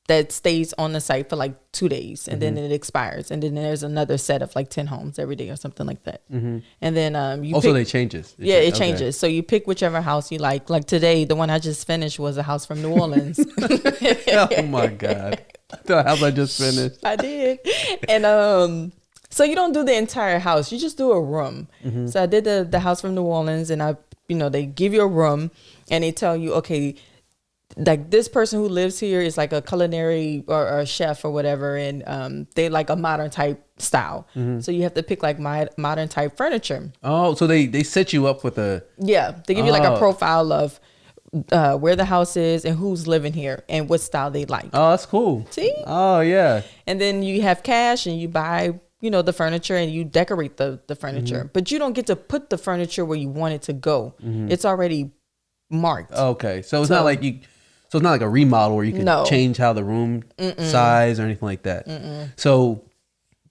that stays on the site for like 2 days, and then it expires, and then there's another set of like 10 homes every day or something like that. And then you also pick, they changes. it changes. So you pick whichever house you like. Like today, the one I just finished was a house from New Orleans. Oh my God, the house I just finished. I did. And so you don't do the entire house, you just do a room. So I did the house from New Orleans, and they give you a room, and they tell you, okay, like this person who lives here is like a culinary or a chef or whatever, and they like a modern type style. So you have to pick like modern type furniture. Oh, so they set you up with a... Yeah, they give you like a profile of where the house is and who's living here and what style they like. Oh, that's cool. See? Oh, yeah. And then you have cash, and you buy, the furniture, and you decorate the furniture. But you don't get to put the furniture where you want it to go. It's already marked. Okay, so it's not like you... So it's not like a remodel where you can change how the room size or anything like that. So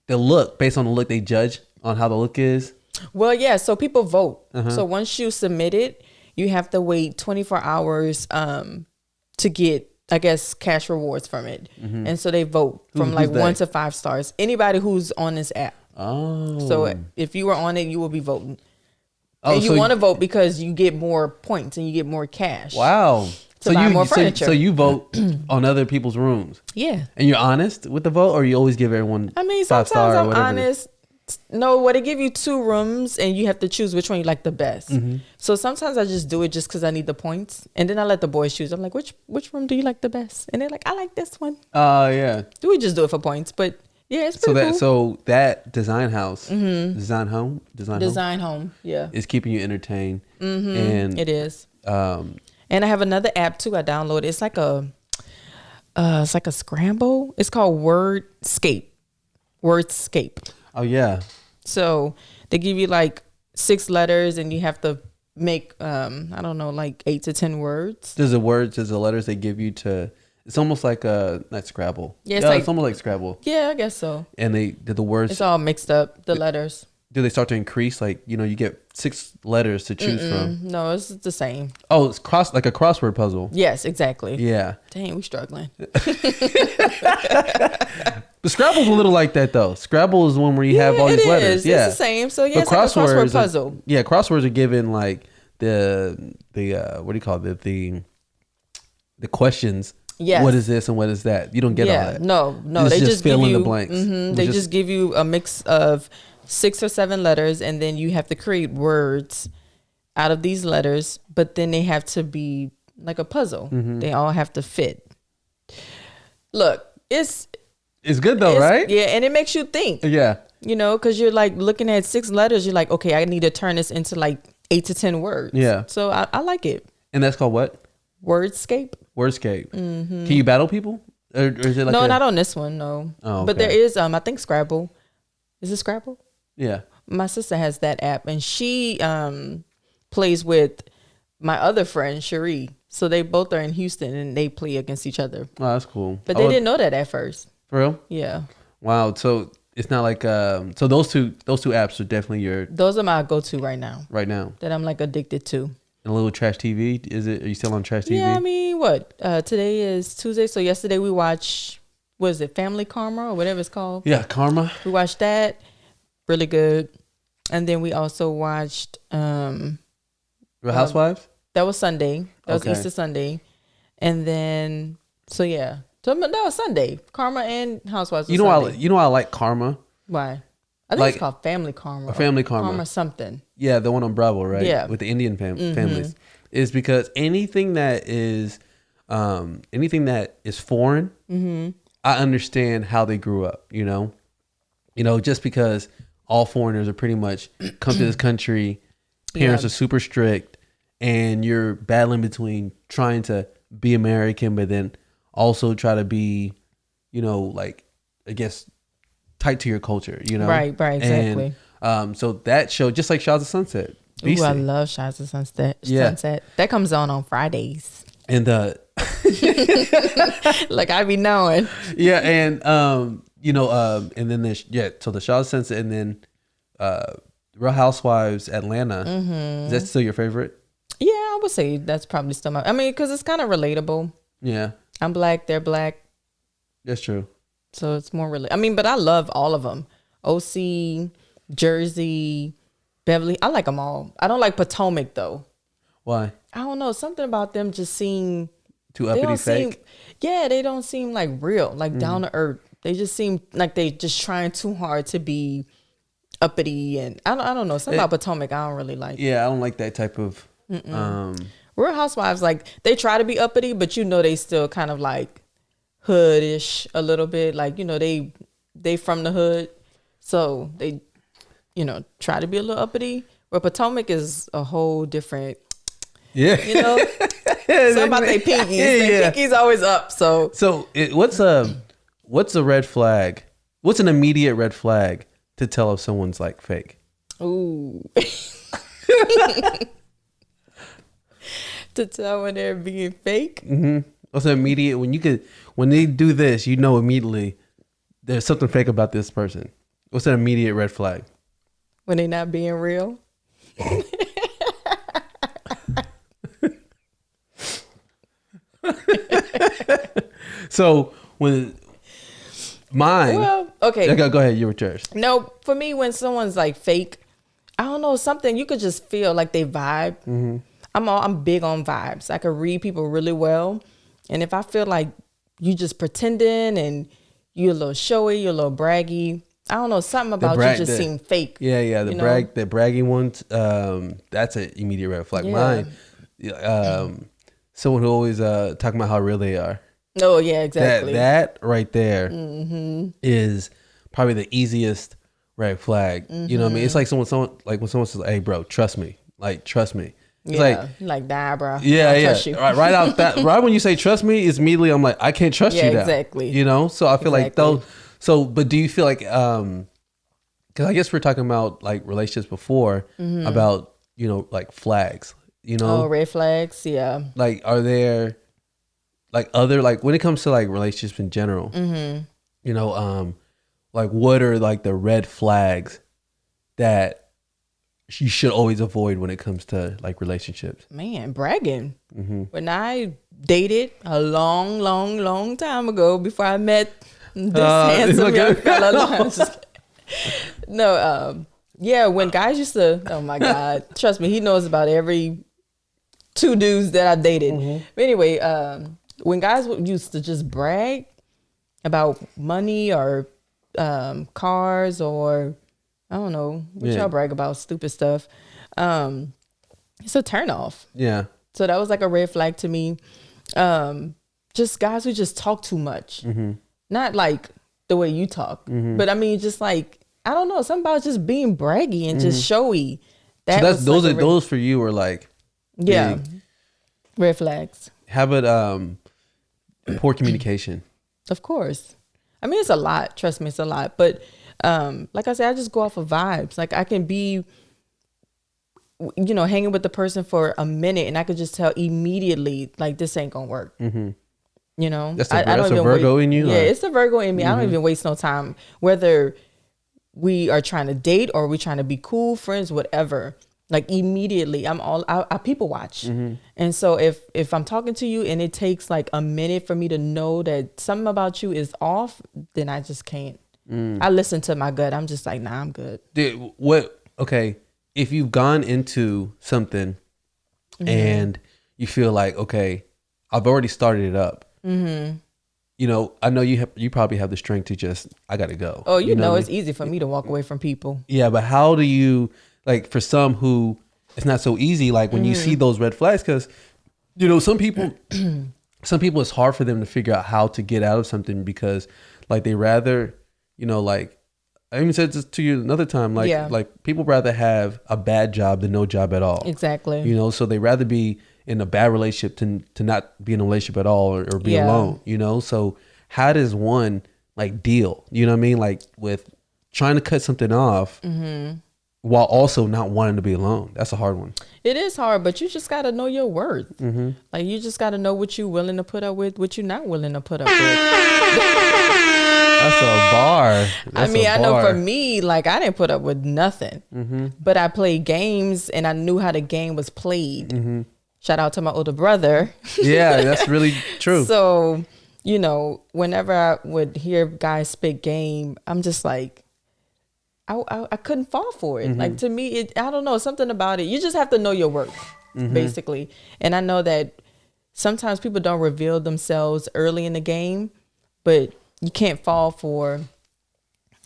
the look, based on the look, they judge on how the look is? Well, yeah. So people vote. So once you submit it, you have to wait 24 hours to get, I guess, cash rewards from it. And so they vote from like 1 to 5 stars. Anybody who's on this app. Oh. So if you were on it, you will be voting. And you want to vote because you get more points and you get more cash. Wow. More furniture. So you vote on other people's rooms. Yeah. And you're honest with the vote, or you always give everyone 5 star or whatever? I'm honest. No, they give you 2 rooms, and you have to choose which one you like the best. So sometimes I just do it just because I need the points, and then I let the boys choose. I'm like, which room do you like the best? And they're like, I like this one. Yeah. We just do it for points, but yeah, it's pretty cool. So that design house, design home, yeah, is keeping you entertained. And it is. And I have another app too. I downloaded. It's like a scramble. It's called Wordscape. Oh yeah. So they give you like 6 letters, and you have to make I don't know, like 8 to 10 words. There's the letters they give you to. It's almost like not Scrabble. Yeah, it's almost like Scrabble. Yeah, I guess so. And they did the words. It's all mixed up. The letters. Do they start to increase? Like, you get 6 letters to choose from. No, it's the same. Oh, it's like a crossword puzzle. Yes, exactly. Yeah. Dang, we struggling. But Scrabble's a little like that though. Scrabble is one where you have all these letters. Yeah, it's the same. So yeah, it's like a crossword puzzle. Crosswords are given like the what do you call it? The questions. Yes. What is this and what is that? You don't get all that. No. They just fill in the blanks. They just give you a mix of 6 or 7 letters, and then you have to create words out of these letters, but then they have to be like a puzzle. They all have to fit. Look, it's good though, right? Yeah, and it makes you think. Yeah. Because you're like looking at 6 letters, you're like, okay, I need to turn this into like 8 to 10 words. Yeah. So I like it. And that's called what? Wordscape. Can you battle people? Or is it like not on this one, no. Oh, okay. But there is, I think Scrabble. Is it Scrabble? Yeah. My sister has that app, and she plays with my other friend, Cherie. So they both are in Houston, and they play against each other. Oh, that's cool. But they didn't know that at first. For real? Yeah. Wow. So it's not like so those two apps are definitely those are my go-to right now. Right now. That I'm like addicted to. And a little Trash TV. Are you still on Trash TV? Yeah, I mean, what? Today is Tuesday, so yesterday we watched, what is it, Family Karma or whatever it's called? Yeah, Karma. We watched that. Really good. And then we also watched Real Housewives? That was Sunday. That was Easter Sunday. And then so yeah. So that was Sunday. Karma and Housewives was Sunday. I like Karma. Why? I think it's called Family Karma. Or Family Karma. Karma something. Yeah, the one on Bravo, right? Yeah. With the Indian families. Is because anything that is foreign, I understand how they grew up, just because all foreigners are pretty much come to this country, parents are super strict, and you're battling between trying to be American, but then also try to be, like, I guess, tight to your culture, Right, exactly. And so that show, just like Shahs of Sunset. Ooh, I love Shahs of Sunset. That comes on Fridays. And like I be knowing. Yeah, and and then there's so the Shahs of Sunset, and then Real Housewives Atlanta. Is that still your favorite? Yeah, I would say that's probably still because it's kind of relatable. Yeah. I'm black, they're black. That's true. So it's more really, I mean, but I love all of them. OC, Jersey, Beverly. I like them all. I don't like Potomac though. Why? I don't know. Something about them just seem too uppity fake. They don't seem like real, like down to earth. They just seem like they just trying too hard to be uppity, and I don't know. Something about Potomac I don't really like. Yeah, I don't like that type of. Real Housewives, like they try to be uppity, but you know they still kind of like hoodish a little bit. Like, you know, they from the hood, so they, you know, try to be a little uppity. Where Potomac is a whole different. Yeah, you know, something about their pinkies. Their pinkies always up. So what's a red flag? What's an immediate red flag to tell if someone's like fake? Ooh. To tell when they're being fake. What's an immediate when they do this, you know immediately there's something fake about this person. What's an immediate red flag? When they're not being real. So when mine, well, okay, go ahead. You were yours. No, for me, when someone's like fake, I don't know, something you could just feel like they vibe. I'm big on vibes. I can read people really well, and if I feel like you just pretending and you're a little showy, you're a little braggy, I don't know, something about you just seem fake. Yeah, the bragging ones. That's an immediate red flag. Mine, someone who always talking about how real they are. Oh yeah, exactly. That right there is probably the easiest red flag. You know what I mean? It's like when someone says, "Hey, bro, trust me." Like, trust me. It's like nah, bro. Yeah. Right out that right when you say trust me, it's immediately I'm like, I can't trust you now. Exactly. You know? So I feel like those. So, but do you feel like because I guess we're talking about like relationships before about, you know, like flags. You know? Oh, red flags. Yeah. Like, are there like other, like when it comes to like relationships in general, you know, like what are like the red flags that you should always avoid when it comes to like relationships? Man, bragging. When I dated a long time ago before I met this handsome young fella. When guys used to, oh my God, trust me, he knows about every 2 dudes that I dated. But anyway, when guys used to just brag about money or cars or I don't know what y'all brag about, stupid stuff. It's a turn off. Yeah. So that was like a red flag to me. Just guys who just talk too much. Not like the way you talk, but I mean, just like, I don't know, something about just being braggy and just showy. Those for you are like, yeah, big. Red flags. How about poor communication? Of course. I mean, it's a lot. Trust me, it's a lot. But like I said, I just go off of vibes. Like I can be, you know, hanging with the person for a minute and I could just tell immediately, like, this ain't gonna work. You know, that's a Virgo in you. Yeah, it's a Virgo in me. I don't even waste no time, whether we are trying to date or we trying to be cool friends, whatever. Like immediately, I people watch, and so if I'm talking to you and it takes like a minute for me to know that something about you is off, then I just can't. I listen to my gut. I'm just like, nah, I'm good. Okay, if you've gone into something and you feel like, okay, I've already started it up. You know, I know you probably have the strength to just, I gotta go. Oh, you know it's easy for me to walk away from people. Yeah, but how do you, like, for some who it's not so easy, like when you see those red flags, because, you know, some people it's hard for them to figure out how to get out of something because, like, they rather, you know, like, I even said this to you another time, like people rather have a bad job than no job at all. Exactly. You know, so they rather be in a bad relationship to not be in a relationship at all or be alone, you know? So how does one like deal, you know what I mean? Like with trying to cut something off while also not wanting to be alone. That's a hard one. It is hard, but you just got to know your worth. Like you just got to know what you're willing to put up with, what you're not willing to put up with. That's a bar. I know for me, like I didn't put up with nothing, but I played games and I knew how the game was played. Shout out to my older brother. Yeah, that's really true. So, you know, whenever I would hear guys spit game, I'm just like, I couldn't fall for it. Like, to me, I don't know, something about it. You just have to know your worth, basically. And I know that sometimes people don't reveal themselves early in the game, but you can't fall for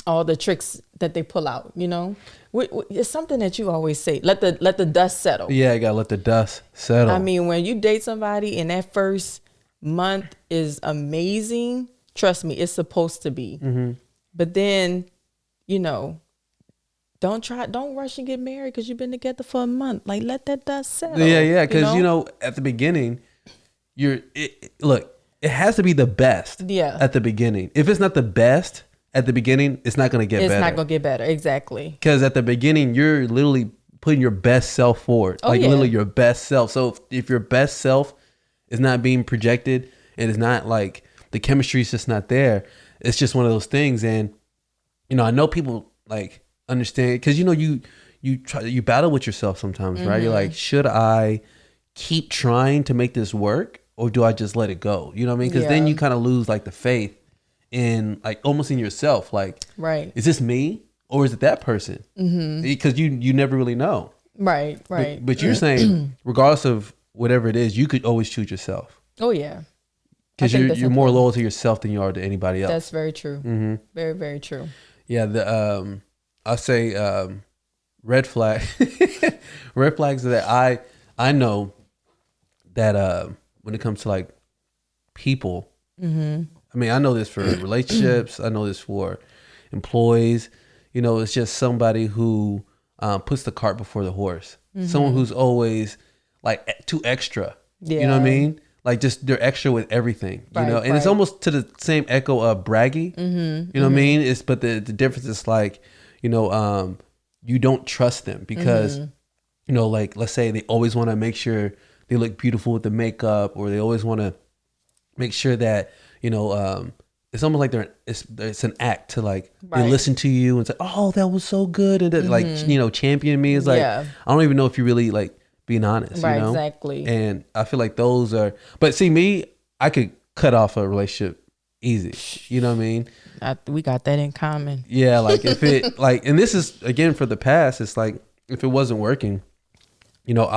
all the tricks that they pull out, you know? It's something that you always say, let the dust settle. Yeah, you gotta let the dust settle. I mean, when you date somebody and that first month is amazing, trust me, it's supposed to be. But then, you know, don't rush and get married because you've been together for a month. Like, let that dust settle. Yeah, because you know, at the beginning, look, it has to be the best. Yeah. At the beginning, if it's not the best at the beginning, it's not gonna get better. It's not gonna get better, exactly. Because at the beginning, you're literally putting your best self forward, literally your best self. So if your best self is not being projected and it's not like the chemistry is just not there, it's just one of those things. And you know, I know people like understand because you know you battle with yourself sometimes, right? You're like, should I keep trying to make this work or do I just let it go? You know what I mean? Because then you kind of lose like the faith in like almost in yourself. Like, right, is this me or is it that person? Because you never really know. Right. But you're saying regardless of whatever it is, you could always choose yourself. Oh yeah. Because you're more loyal to yourself than you are to anybody else. That's very true. Very, very true. Yeah, I'll say red flag. Red flags that I know that when it comes to like people, I mean, I know this for relationships. I know this for employees. You know, it's just somebody who puts the cart before the horse. Someone who's always like too extra. Yeah. You know what I mean? Like just they're extra with everything. You know, and it's almost to the same echo of braggy. You know what I mean? But the difference is like, you know, you don't trust them because, you know, like let's say they always want to make sure they look beautiful with the makeup, or they always want to make sure that, you know, it's almost like it's an act to like they listen to you and say, oh, that was so good, and like, you know, champion me. It's like I don't even know if you really like being honest, right? You know? Exactly. And I feel like those are. But see, me, I could cut off a relationship easy. You know what I mean? We got that in common. Yeah, like if it like, and this is again for the past. It's like if it wasn't working, you know,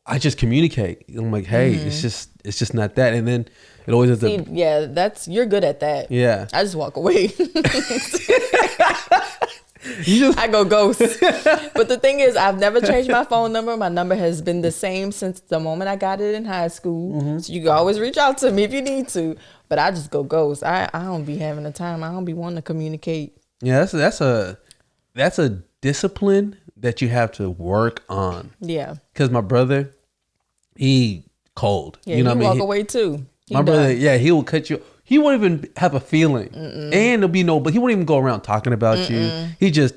I just communicate. I'm like, hey, it's just not that, and then it always is. You're good at that. Yeah, I just walk away. I go ghost. But the thing is, I've never changed my phone number. My number has been the same since the moment I got it in high school. So you can always reach out to me if you need to. But I just go ghost. I don't be having the time. I don't be wanting to communicate. Yeah, that's a discipline that you have to work on. Yeah. Because my brother, he cold. Yeah, you know what I mean? Walk away too. My brother, he will cut you. He won't even have a feeling, and there'll be but he won't even go around talking about you. He just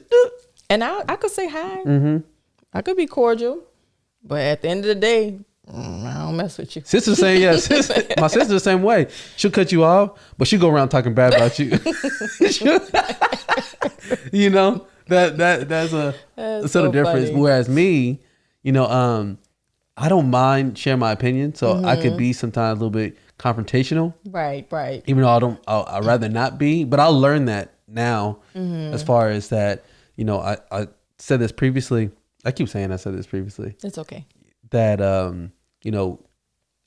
and I could say hi. I could be cordial, but at the end of the day, I don't mess with you. Sister saying my sister the same way. She'll cut you off, but she'll go around talking bad about you. You know that's a sort of difference. Funny. Whereas me, you know, I don't mind sharing my opinion, so I could be sometimes a little bit confrontational. Right. Even though I'd rather not be, but I'll learn that now. As far as that, you know, I said this previously. I keep saying I said this previously. It's okay. That you know,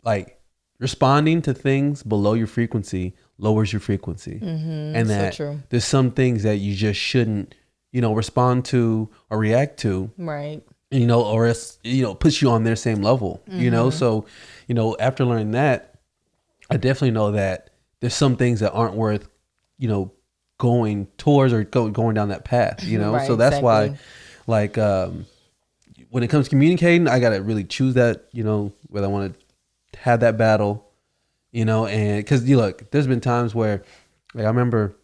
like responding to things below your frequency lowers your frequency, and that there's some things that you just shouldn't, you know, respond to or react to. Right. You know, or it's, you know, puts you on their same level. You know, so, you know, after learning that, I definitely know that there's some things that aren't worth, you know, going towards or going down that path, you know? So that's why, like, when it comes to communicating, I got to really choose that, you know, whether I want to have that battle, you know, and because you look, there's been times where, like, I remember,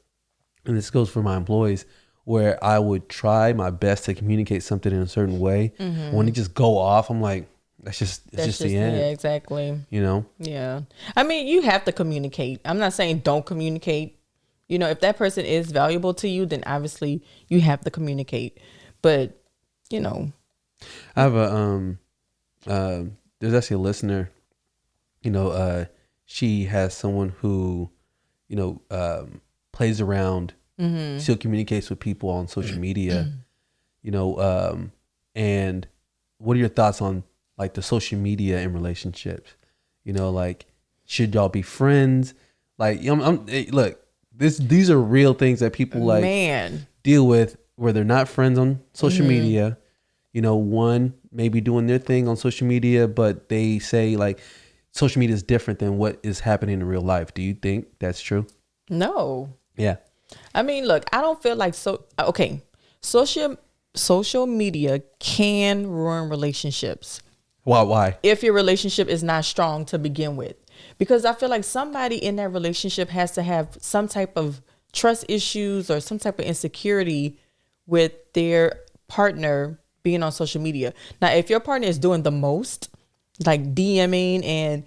and this goes for my employees, where I would try my best to communicate something in a certain way. When it just go off, I'm like, it's just the end. Yeah, exactly. You know? Yeah. I mean, you have to communicate. I'm not saying don't communicate. You know, if that person is valuable to you, then obviously you have to communicate. But, you know. I have a there's actually a listener, she has someone who, plays around, still communicates with people on social media, and what are your thoughts on like the social media and relationships? Like, should y'all be friends? Like, look, these are real things that people deal with where they're not friends on social media. One maybe doing their thing on social media, but they say like social media is different than what is happening in real life. Do you think that's true? No. Yeah. I mean, look, I don't feel like social media can ruin relationships. Why? If your relationship is not strong to begin with. Because I feel like somebody in that relationship has to have some type of trust issues or some type of insecurity with their partner being on social media. Now, if your partner is doing the most, like DMing and,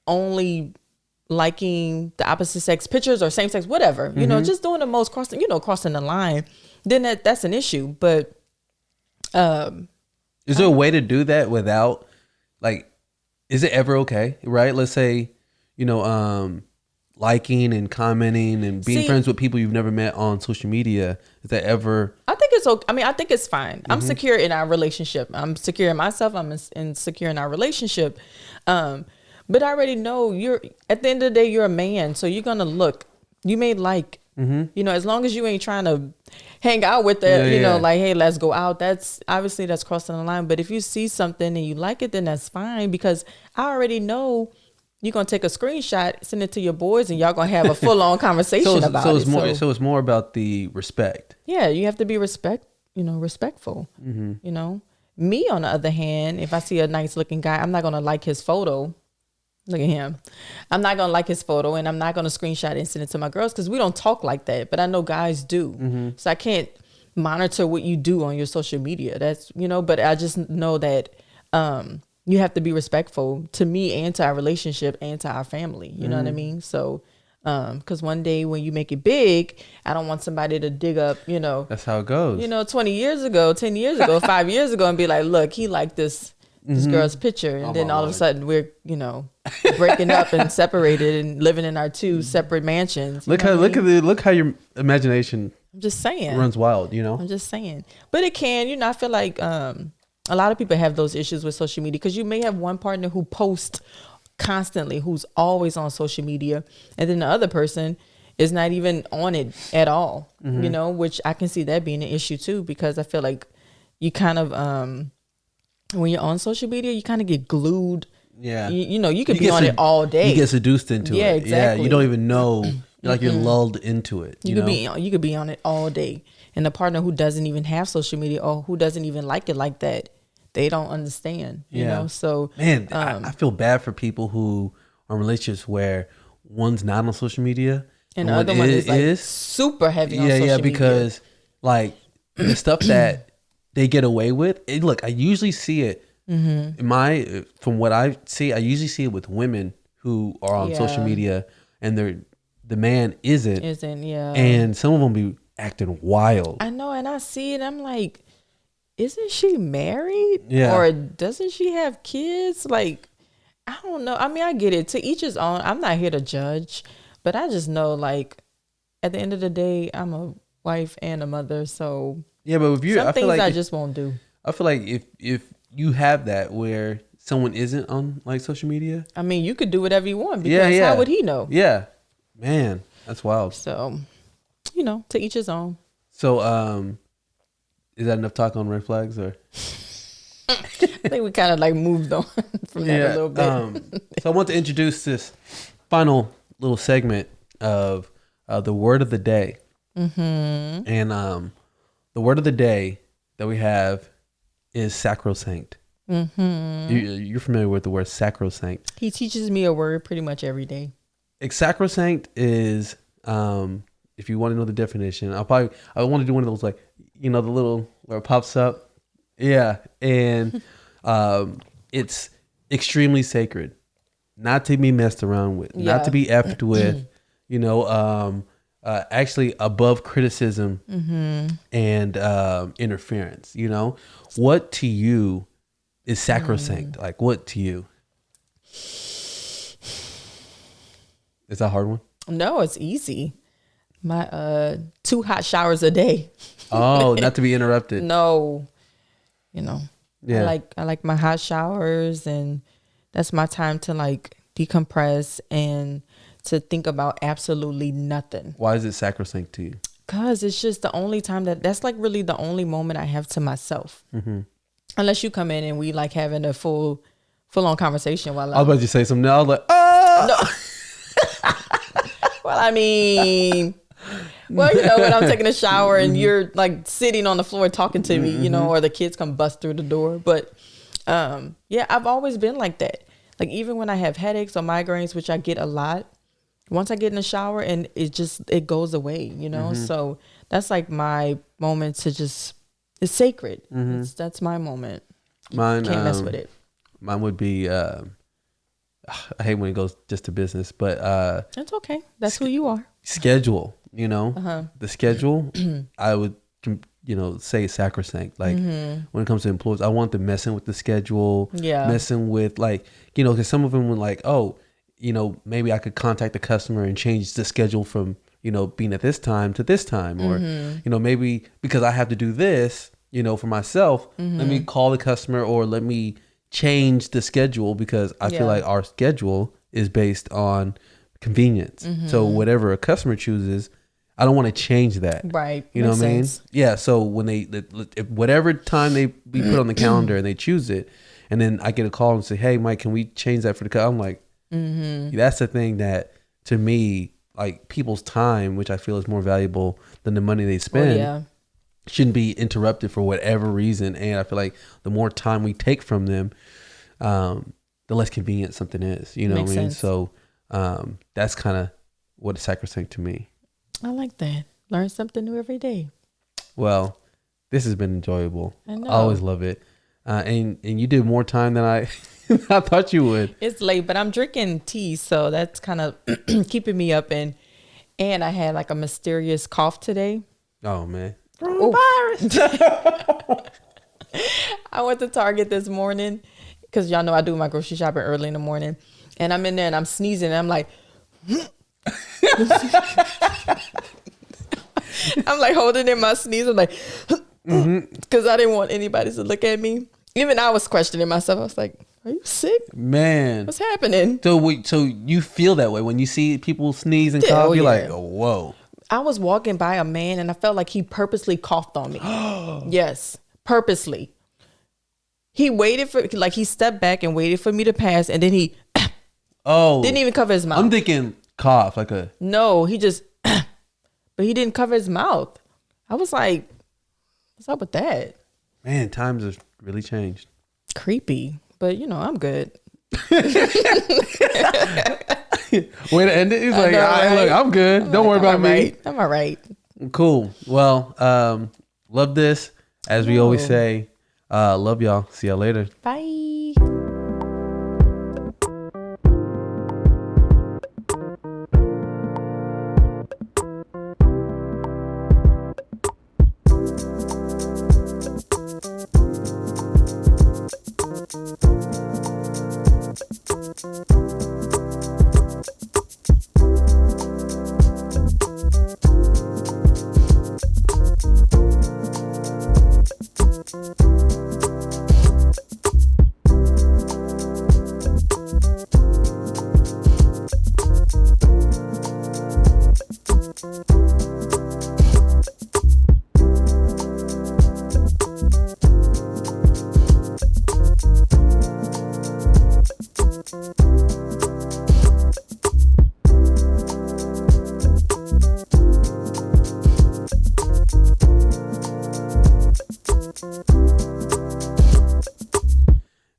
only liking the opposite sex pictures or same sex, whatever, just doing the most, crossing the line, then that's an issue. But is there a way to do that without, like, is it ever okay? Right? Let's say, liking and commenting and being friends with people you've never met on social media. Is that ever? I think it's okay. I mean, I think it's fine. I'm secure in our relationship. I'm secure in myself. I'm secure in our relationship. But I already know at the end of the day, you're a man. So you're going to look, you may like, as long as you ain't trying to hang out with it, like, hey, let's go out. That's crossing the line. But if you see something and you like it, then that's fine, because I already know you're going to take a screenshot, send it to your boys, and y'all going to have a full on conversation about it. So it's more about the respect. Yeah. You have to be respectful, Me, on the other hand, if I see a nice looking guy, I'm not going to like his photo. Look at him. I'm not going to like his photo, and I'm not going to screenshot it and send it to my girls, because we don't talk like that. But I know guys do. So I can't monitor what you do on your social media. That's, but I just know that you have to be respectful to me and to our relationship and to our family. You know what I mean? So, because one day when you make it big, I don't want somebody to dig up, That's how it goes. 20 years ago, 10 years ago, 5 years ago, and be like, look, he liked this girl's picture. And then all of a sudden we're, breaking up and separated and living in our two separate mansions. Look how your imagination I'm just saying runs wild, I'm just saying. But it can, I feel like a lot of people have those issues with social media, because you may have one partner who posts constantly, who's always on social media, and then the other person is not even on it at all, which I can see that being an issue too, because I feel like you kind of when you're on social media, you kind of get glued. Yeah. You could be on it all day. You get seduced into it. Yeah, exactly. Yeah, you don't even know. You're lulled into it. You could be on it all day. And the partner who doesn't even have social media or who doesn't even like it like that, they don't understand. You know? So man, I feel bad for people who are in relationships where one's not on social media and the other one is like super heavy on social media. Yeah, because like the stuff that they get away with. Look, I usually see it. From what I see, I usually see it with women who are on social media, and the man isn't, and some of them be acting wild. I know, and I see it. I'm like, isn't she married? Yeah. Or doesn't she have kids? Like, I don't know. I mean, I get it. To each his own. I'm not here to judge, but I just know, like, at the end of the day, I'm a wife and a mother, so yeah. But if you, some things I just won't do. I feel like if you have that where someone isn't on like social media, I mean, you could do whatever you want, because how would he know? Yeah, man, that's wild. So, to each his own. So, is that enough talk on red flags, or? I think we kind of like moved on from that a little bit. So I want to introduce this final little segment of the word of the day, and the word of the day that we have is sacrosanct. You're familiar with the word sacrosanct. He teaches me a word pretty much every day. Sacrosanct is, if you want to know the definition, I want to do one of those, like, the little where it pops up. Yeah. And it's extremely sacred, not to be messed around with, not to be effed with, actually above criticism and interference. What to you is sacrosanct? Like, what to you? Is that a hard one? No, it's easy. My 2 hot showers a day. Oh, not to be interrupted. No, you know. Yeah. I like my hot showers, and that's my time to like decompress and to think about absolutely nothing. Why is it sacrosanct to you? Cause it's just the only time that's like really the only moment I have to myself. Unless you come in and we like having a full on conversation while I was about to say something. I was like, oh. No. Well, I mean, well, you know, when I'm taking a shower and you're like sitting on the floor talking to me, you know, or the kids come bust through the door. But yeah, I've always been like that. Like even when I have headaches or migraines, which I get a lot, once I get in the shower and it goes away, you know? So that's like my moment to just, it's sacred. That's my moment. Mine, can't mess with it. Mine would be, I hate when it goes just to business, but It's okay. That's who you are. schedule, you know, the schedule, I would, you know, say sacrosanct. Like when it comes to employees, I want them messing with the schedule, messing with like, you know, because some of them were like, oh, you know, maybe I could contact the customer and change the schedule from, you know, being at this time to this time, or, you know, maybe because I have to do this, you know, for myself, let me call the customer or let me change the schedule because I feel like our schedule is based on convenience. So whatever a customer chooses, I don't want to change that. Right. You know Makes what I mean? sense. Yeah. So when if whatever time we put on the calendar and they choose it, and then I get a call and say, hey, Mike, can we change that for the I'm like, that's the thing that to me, like people's time, which I feel is more valuable than the money they spend, shouldn't be interrupted for whatever reason. And I feel like the more time we take from them, the less convenient something is, you know what I mean? Sense. So that's kind of what is sacrosanct to me. I like that. Learn something new every day. Well, this has been enjoyable. I know. I always love it. And you did more time than I I thought you would. It's late, but I'm drinking tea, so that's kind of keeping me up. And I had like a mysterious cough today. Oh man. Virus. I went to Target this morning because y'all know I do my grocery shopping early in the morning, and I'm in there and I'm sneezing and I'm like I'm like holding in my sneeze. I'm like because I didn't want anybody to look at me. Even I was questioning myself. I was like, are you sick? Man. What's happening? So you feel that way when you see people sneeze and cough? You're like, oh, whoa. I was walking by a man and I felt like he purposely coughed on me. Yes, purposely. He waited he stepped back and waited for me to pass, and then he didn't even cover his mouth. I'm thinking cough, No, he just, but he didn't cover his mouth. I was like, what's up with that? Man, times have really changed. Creepy, but you know, I'm good. Way to end it. He's like, right? Look, I'm good. Don't worry about me. I'm all right. Cool. Well, love this. As we always say, love y'all. See y'all later. Bye.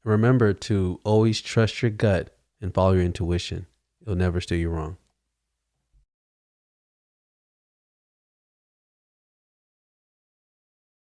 Remember to always trust your gut and follow your intuition. It'll never steer you wrong.